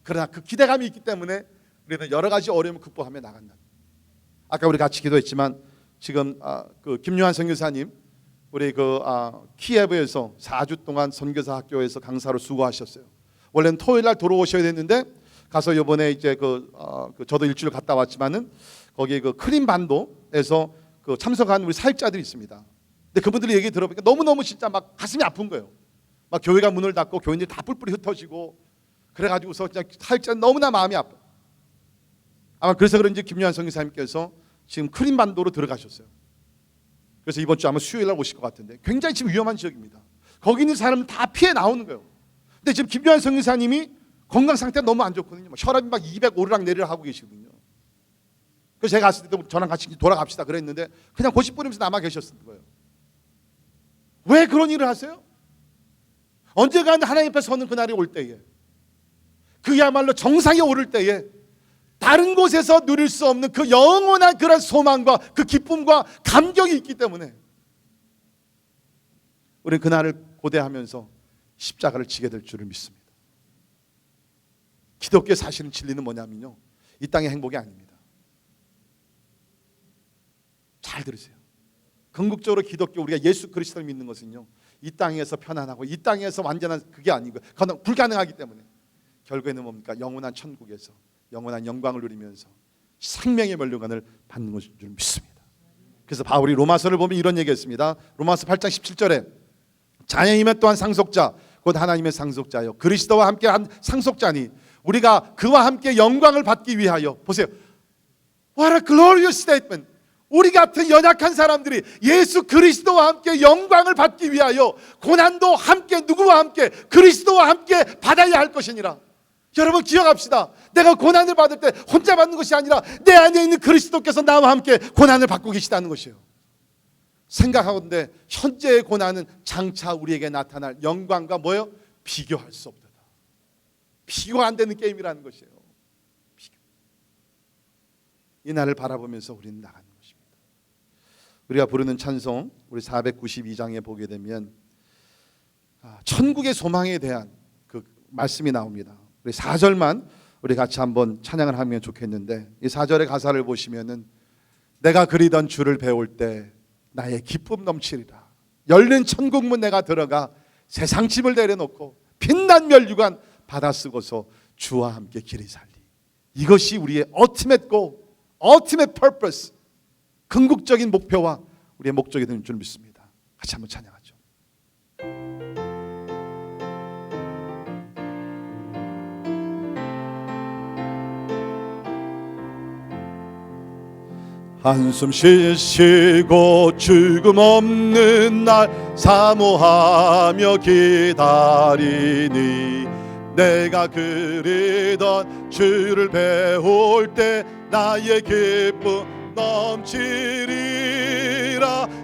그러나 그 기대감이 있기 때문에 우리는 여러 가지 어려움을 극복하며 나간다. 아까 우리 같이 기도했지만 지금 그 김요한 선교사님 우리 그 키예브에서 4주 동안 선교사 학교에서 강사로 수고하셨어요. 원래는 토요일 날 돌아오셔야 됐는데 가서 이번에 이제 저도 일주일 갔다 왔지만은 거기 그 크림 반도에서 그 참석한 우리 사역자들이 있습니다. 근데 그분들의 얘기 들어보니까 너무너무 진짜 막 가슴이 아픈 거예요. 막 교회가 문을 닫고 교인들이 다 뿔뿔이 흩어지고 그래가지고서 그냥 사역자는 너무나 마음이 아파. 아마 그래서 그런지 김요한 선교사님께서 지금 크림 반도로 들어가셨어요. 그래서 이번 주 아마 수요일 날 오실 것 같은데 굉장히 지금 위험한 지역입니다. 거기 있는 사람은 다 피해 나오는 거예요. 근데 지금 김요한 선교사님이 건강 상태가 너무 안 좋거든요. 혈압이 막 200 오르락 내리락 하고 계시거든요. 그래서 제가 갔을 때도 저랑 같이 돌아갑시다 그랬는데 그냥 고집 부리면서 남아 계셨을 거예요. 왜 그런 일을 하세요? 언제가 하나님 앞에 서는 그날이 올 때에, 그야말로 정상에 오를 때에 다른 곳에서 누릴 수 없는 그 영원한 그런 소망과 그 기쁨과 감격이 있기 때문에 우리는 그날을 고대하면서 십자가를 지게 될 줄을 믿습니다. 기독교의 사실은 진리는 뭐냐면요 이 땅의 행복이 아닙니다. 잘 들으세요. 궁극적으로 기독교 우리가 예수 그리스도를 믿는 것은요 이 땅에서 편안하고 이 땅에서 완전한 그게 아니고 불가능하기 때문에 결국에는 뭡니까? 영원한 천국에서 영원한 영광을 누리면서 생명의 면류관을 받는 것인 줄 믿습니다. 그래서 바울이 로마서를 보면 이런 얘기했습니다. 로마서 8장 17절에 자녀이면 또한 상속자 곧 하나님의 상속자요 그리스도와 함께 한 상속자니 우리가 그와 함께 영광을 받기 위하여, 보세요, What a glorious statement. 우리 같은 연약한 사람들이 예수 그리스도와 함께 영광을 받기 위하여 고난도 함께 누구와 함께? 그리스도와 함께 받아야 할 것이니라. 여러분 기억합시다. 내가 고난을 받을 때 혼자 받는 것이 아니라 내 안에 있는 그리스도께서 나와 함께 고난을 받고 계시다는 것이에요. 생각하건대 현재의 고난은 장차 우리에게 나타날 영광과 뭐예요? 비교할 수 없다. 비교가 안 되는 게임이라는 것이에요. 비교. 이 날을 바라보면서 우리는 나가는 것입니다. 우리가 부르는 찬송 우리 492장에 보게 되면 천국의 소망에 대한 그 말씀이 나옵니다. 우리 4절만 우리 같이 한번 찬양을 하면 좋겠는데 이 4절의 가사를 보시면은 내가 그리던 주를 배울 때 나의 기쁨 넘치리라. 열린 천국문 내가 들어가 세상 짐을 내려놓고 빛난 면류관 받아 쓰고서 주와 함께 길이 살리. 이것이 우리의 ultimate goal, ultimate purpose, 궁극적인 목표와 우리의 목적이 되는 줄 믿습니다. 같이 한번 찬양하죠. 한숨 쉬시고 죽음 없는 날 사모하며 기다리니 내가 그리던 주를 배울 때 나의 기쁨 넘치리라.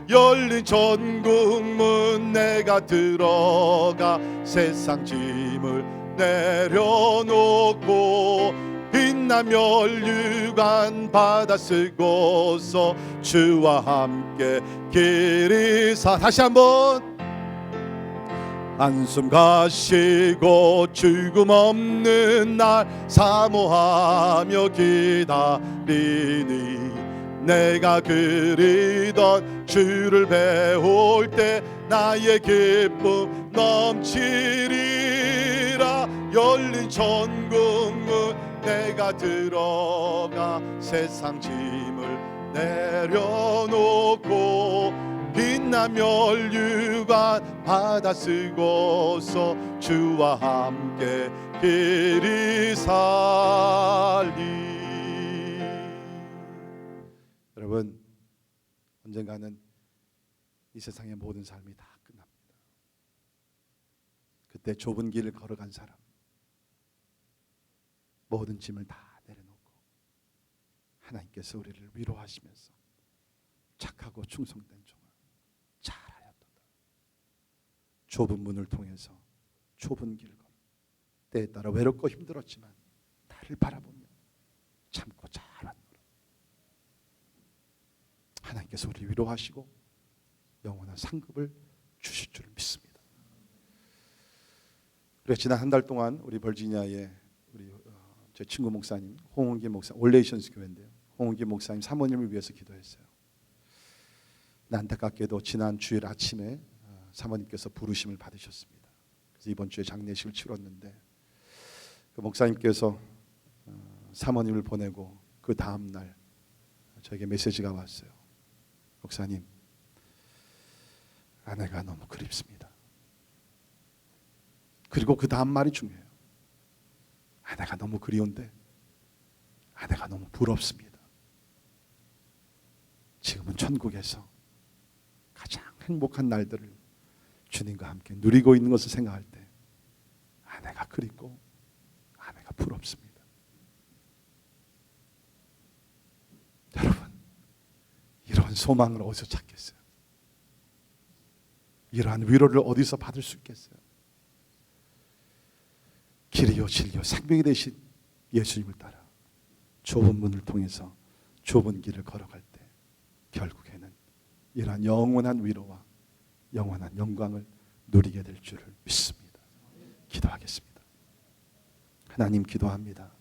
열린 천국문 내가 들어가 세상 짐을 내려놓고 빛나 면류관 받아 쓰고서 주와 함께 길이사. 다시 한번 한숨 가시고 죽음 없는 날 사모하며 기다리니 내가 그리던 주를 배울 때 나의 기쁨 넘치리라. 열린 천국문 내가 들어가 세상 짐을 내려놓고 빛나 면류관 받아 쓰고서 주와 함께 길이 살리. 여러분, 언젠가는 이 세상의 모든 삶이 다 끝납니다. 그때 좁은 길을 걸어간 사람, 모든 짐을 다 내려놓고 하나님께서 우리를 위로하시면서 착하고 충성된 종아 잘하였도다. 좁은 문을 통해서 좁은 길을 걸어 때에 따라 외롭고 힘들었지만 나를 바라보며 참고 잘왔노라. 하나님께서 우리를 위로하시고 영원한 상급을 주실 줄 믿습니다. 그래서 지난 한 달 동안 우리 버지니아에 우리 제 친구 목사님 홍은기 목사, 올레이션스 교회인데요, 홍은기 목사님 사모님을 위해서 기도했어요. 안타깝게도 지난 주일 아침에 사모님께서 부르심을 받으셨습니다. 그래서 이번 주에 장례식을 치렀는데 그 목사님께서 사모님을 보내고 그 다음 날 저에게 메시지가 왔어요. 목사님, 아내가 너무 그립습니다. 그리고 그 다음 말이 중요해요. 아내가 너무 그리운데 아내가 너무 부럽습니다. 지금은 천국에서 가장 행복한 날들을 주님과 함께 누리고 있는 것을 생각할 때 아내가 그립고 아내가 부럽습니다. 여러분, 이런 소망을 어디서 찾겠어요? 이러한 위로를 어디서 받을 수 있겠어요? 길이요 진리요 생명이 되신 예수님을 따라 좁은 문을 통해서 좁은 길을 걸어갈 때 결국에는 이러한 영원한 위로와 영원한 영광을 누리게 될 줄을 믿습니다. 기도하겠습니다. 하나님, 기도합니다.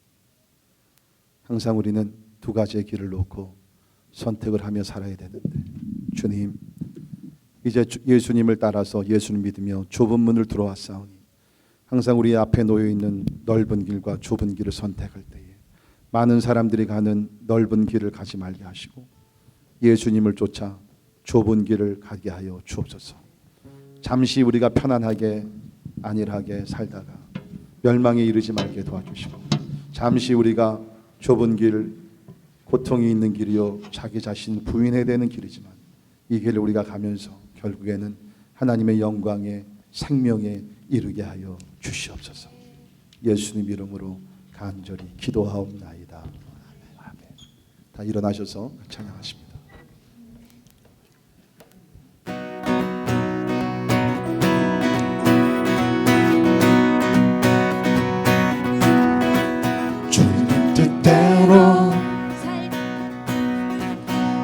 항상 우리는 두 가지의 길을 놓고 선택을 하며 살아야 되는데 주님, 이제 예수님을 따라서 예수를 믿으며 좁은 문을 들어왔사오니 항상 우리 앞에 놓여있는 넓은 길과 좁은 길을 선택할 때에 많은 사람들이 가는 넓은 길을 가지 말게 하시고 예수님을 쫓아 좁은 길을 가게 하여 주옵소서. 잠시 우리가 편안하게 안일하게 살다가 멸망에 이르지 말게 도와주시고 잠시 우리가 좁은 길, 고통이 있는 길이요 자기 자신 부인해야 되는 길이지만 이 길을 우리가 가면서 결국에는 하나님의 영광에 생명에 이르게 하여 주시옵소서. 예수님 이름으로 간절히 기도하옵나이다. 아멘. 다 일어나셔서 찬양하십니다. 주님 뜻대로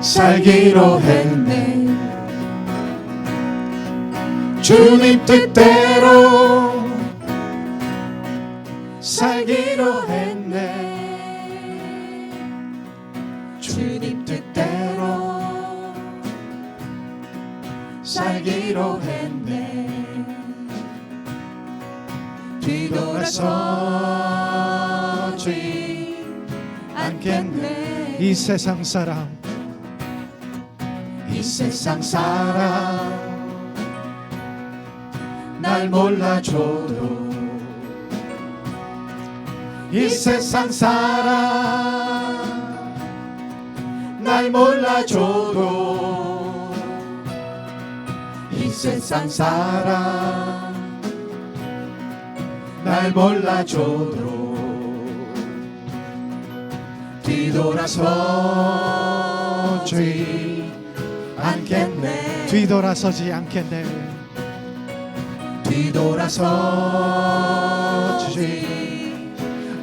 살기로 했네. 주님 뜻대로 살기로 했네. 주님 뜻대로 살기로 했네. 뒤돌아서지 않겠네. 이 세상 사람 날 몰라줘도 이 세상 사람 날 몰라줘도 이 세상 사람 날 몰라줘도 뒤돌아서지 않겠네 뒤돌아서지 않겠네 뒤돌아서지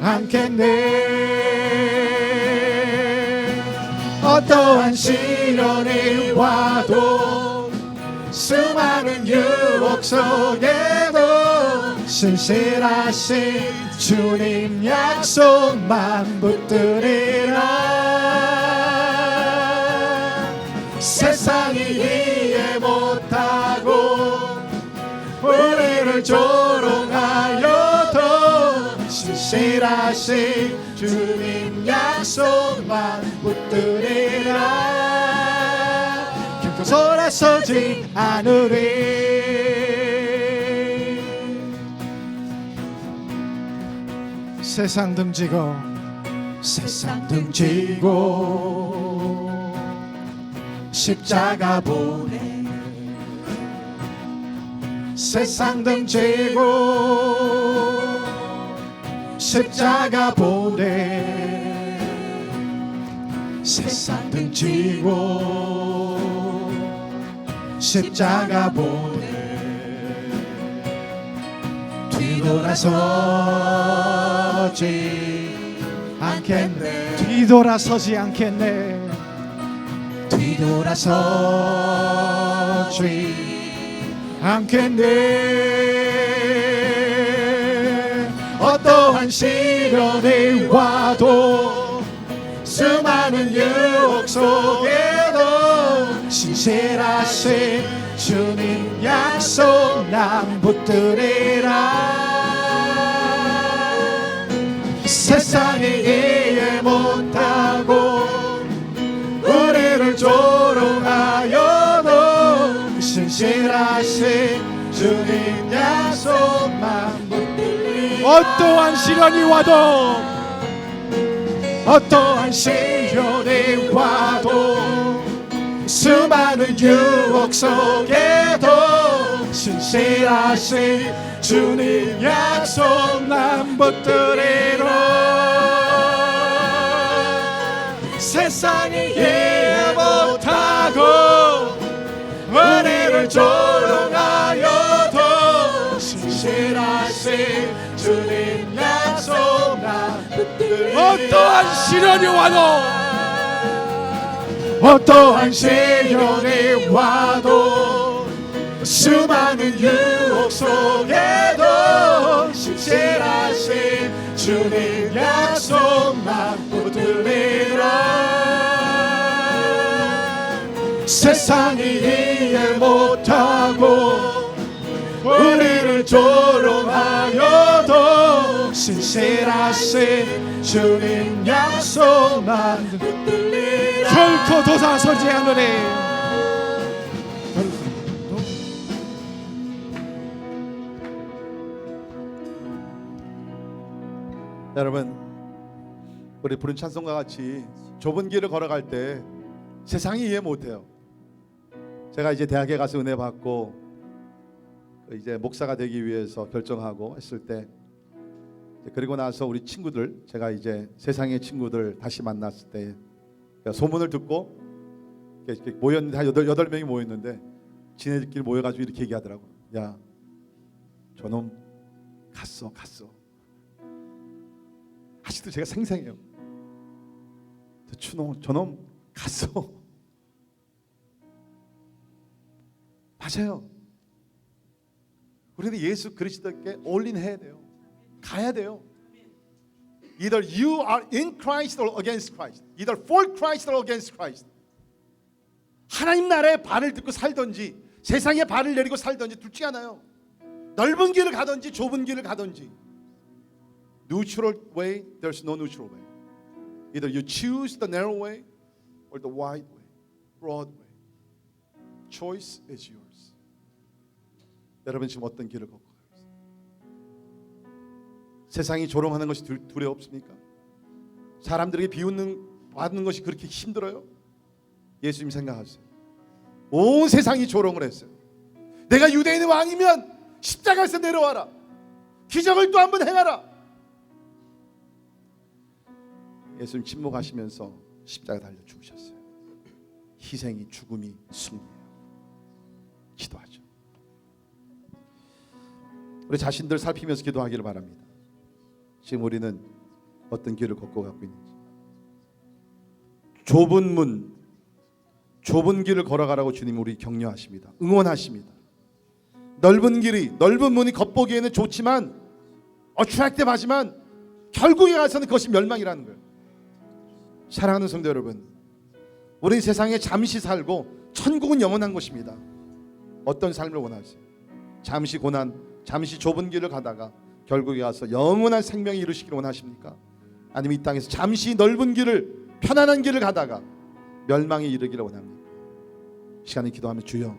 않겠네 어떠한 시련이 와도 수많은 유혹 속에도 신실하신 주님 약속만 붙들리라 세상이 이해 못하고 우리를 조롱하여도 신실하신 주님 약속만 붙들리라 결코 돌아서지 않으리 세상 등지고 세상 등지고 십자가 보내 세상 등지고 십자가 보내 세상 등지고 십자가 보내 뒤돌아서지 않겠네 뒤돌아서지 않겠네 뒤돌아서지 않겠네 어떠한 시련이 와도 수많은 유혹 속에도 신실하신 주님 약속 난 붙들리라 세상이 이해 못하고 우리를 조롱하여도 신실하신 주님 약속만 붙들리라 어떠한 시련이 와도 어떠한 시련이 와도 수많은 유혹 속에도 신실하신 주님 약속만 붙들리라 세상이 이해 못하고 우리를 조롱하여도 신실하신 주님 약속만 붙들리라 어떠한 시련이 와도 어떠한 시련이 와도 수많은 유혹 속에도 신실하신 주님 약속만 붙들리라 세상이 이해 못하고 우리를 조롱하여도 신실하신 주님 약속만 붙들리라 결코 도사서지 않으리 여러분 우리 부른 찬송과 같이 좁은 길을 걸어갈 때 세상이 이해 못해요. 제가 이제 대학에 가서 은혜 받고 이제 목사가 되기 위해서 결정하고 했을 때 그리고 나서 우리 친구들 제가 이제 세상의 친구들 다시 만났을 때 소문을 듣고 이렇게 모였는데 한 8명이 모였는데 지네들끼리 모여가지고 이렇게 얘기하더라고. 야 저놈 갔어. 아직도 제가 생생해요. 저놈 갔어. 맞아요. 우리는 예수 그리스도께 올인해야 돼요. 가야 돼요. Either you are in Christ or against Christ. Either for Christ or against Christ. 하나님 나라의 발을 딛고 살든지 세상의 발을 내리고 살든지 둘 중에 하나요. 넓은 길을 가든지 좁은 길을 가든지. Neutral way, there's no neutral way. Either you choose the narrow way or the wide way, broad way. Choice is yours. 여러분 지금 어떤 길을 걷고 세상이 조롱하는 것이 두려웠습니까? 사람들에게 받는 것이 그렇게 힘들어요? 예수님 생각하세요. 온 세상이 조롱을 했어요. 내가 유대인의 왕이면 십자가에서 내려와라. 기적을 또 한번 행하라. 예수님 침묵하시면서 십자가 달려 죽으셨어요. 희생이 죽음이 승리예요. 기도하죠. 우리 자신들 살피면서 기도하기를 바랍니다. 지금 우리는 어떤 길을 걷고 가고 있는지. 좁은 길을 걸어가라고 주님 우리 격려하십니다. 응원하십니다. 넓은 문이 겉보기에는 좋지만 어트랙티브하지만 결국에 가서는 그것이 멸망이라는 거예요. 사랑하는 성도 여러분, 우리 세상에 잠시 살고 천국은 영원한 것입니다. 어떤 삶을 원하세요? 잠시 고난, 잠시 좁은 길을 가다가 결국에 가서 영원한 생명을 이루시기를 원하십니까? 아니면 이 땅에서 잠시 넓은 길을, 편안한 길을 가다가 멸망에 이르기를 원합니까? 시간에 기도하며 주여,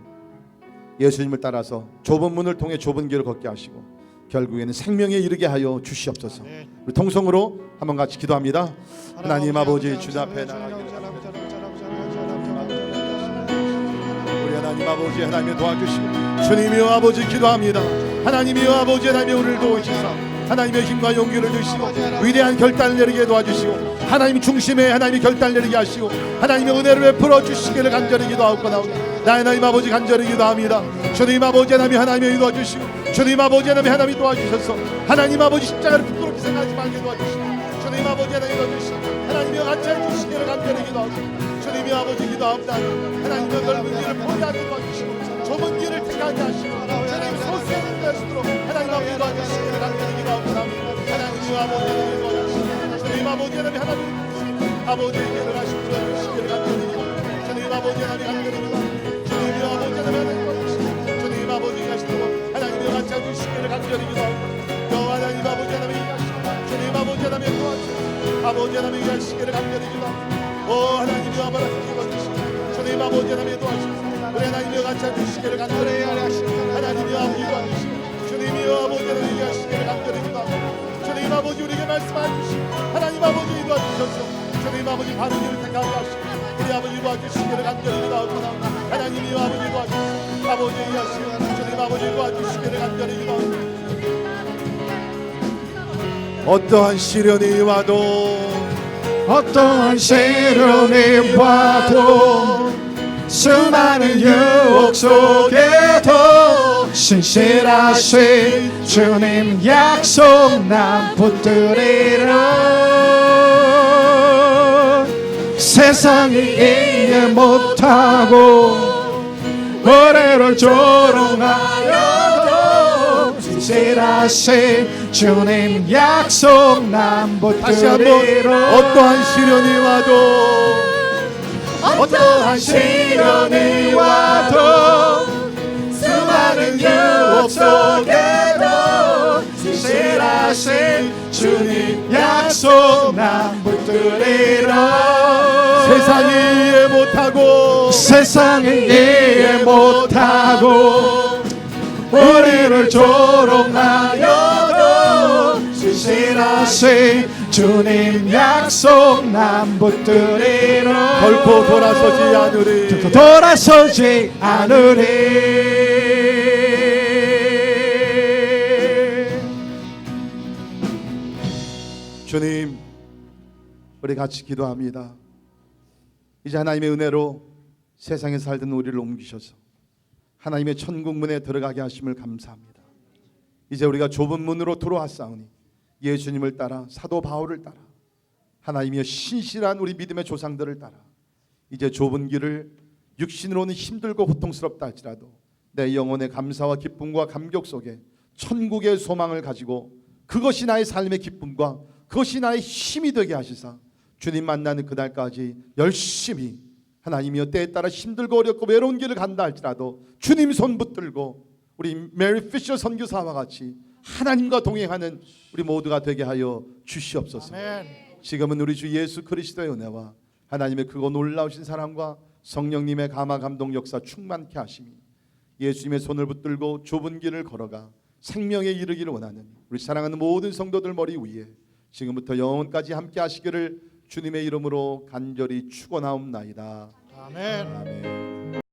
예수님을 따라서 좁은 문을 통해 좁은 길을 걷게 하시고 결국에는 생명에 이르게 하여 주시옵소서. 우리 통성으로 한번 같이 기도합니다. 하나님 아버지, 주님 앞에 나가기를 우리 하나님 아버지, 하나님을 도와주시고 주님이여 아버지 기도합니다. 하나님이여 아버지, 하나님의 우리를 도우시사 하나님의 힘과 용기를 주시고 위대한 결단을 내리게 도와주시고 하나님 중심에 하나님의 결단을 내리게 하시고 하나님의 은혜를 베풀어 주시기를 간절히 기도하옵나오다. 나 하나님 아버지 간절히 기도합니다. 주님 아버지 하나님의 도와주시고 주님 아버지 하나님이 도와주셔서 하나님 아버지 십자가를 부끄럽게 생각하지 말게 도와주시고 주님 아버지 하나님 도와주시고 하나님의 같이 해주시기를 간절히 기도하옵니다. 주님이 아버지 기도합니다. 하나님의 넓은 길을 포기하게 도와주시고 좁은 길을 택하게 하시고 하나님 소수의 것으로 하나님 아버지 도와주시기를 간절히 기도하옵니다. 하나님 아버지 도와주시고 주님 아버지 하나님 아버지의 길을 하시고 주시기를 간절히 기도합니다. 주님 아버지 하나님 간절히 기도합니다. 주님 아버지 하나님 도와주시고 주님 아버지 하시고 하나님의 같이 해주시기를 간절히 기도합니다. 또 하나님 아버지 하나님 하시고 주님 아버지 하나님 도와주시고 아버지 하나님 하시기를 간절히 기도합니다. 오 하나님의 아버지 도와주시고 주님 아버지 하나님 도와주시고 우리 하나님의 같이 해주시기를 간절히 기도합니다. 하나님의 아버지 도와주시고 주님의 아버지 하나님 하시기를 간절히 기도합니다. 주님 아버지 우리에게 말씀하시고 하나님 아버지 도와주셔서 주님 아버지 바른 길을 택하게 하시고 우리 아버지 도와주시기를 간절히 기도합니다. 하나님의 아버지 도와주시고 아버지 하시고 주님 아버지 도와주시기를 간절히 기도합니다. 어떠한 시련이 와도 수많은 유혹 속에도 신실하신 주님 약속 난 붙들리라. 세상이 이해 못하고 우리를 조롱하여도 신실하신 주님 약속 난 다시 한번 붙들리라. 어떠한 시련이 와도 수많은 유혹 속에도 신실하신 주님 약속 난 붙들리라. 세상이 이해 못하고 우리를 조롱하여도 신실하신 주님 약속 난 붙들리라. 결코 돌아서지 않으리. 주님, 우리 같이 기도합니다. 이제 하나님의 은혜로 세상에 살던 우리를 옮기셔서 하나님의 천국 문에 들어가게 하심을 감사합니다. 이제 우리가 좁은 문으로 들어왔사오니 예수님을 따라 사도 바울을 따라 하나님의 신실한 우리 믿음의 조상들을 따라 이제 좁은 길을 육신으로는 힘들고 고통스럽다 할지라도 내 영혼의 감사와 기쁨과 감격 속에 천국의 소망을 가지고 그것이 나의 삶의 기쁨과 그것이 나의 힘이 되게 하시사 주님 만나는 그날까지 열심히 하나님이여 때에 따라 힘들고 어렵고 외로운 길을 간다 할지라도 주님 손 붙들고 우리 메리 피셔 선교사와 같이 하나님과 동행하는 우리 모두가 되게 하여 주시옵소서. 아멘. 지금은 우리 주 예수 그리스도의 은혜와 하나님의 크고 놀라우신 사랑과 성령님의 감화 감동 역사 충만케 하심이 예수님의 손을 붙들고 좁은 길을 걸어가 생명에 이르기를 원하는 우리 사랑하는 모든 성도들 머리 위에 지금부터 영원까지 함께 하시기를 주님의 이름으로 간절히 축원하옵나이다. 아멘. 아멘.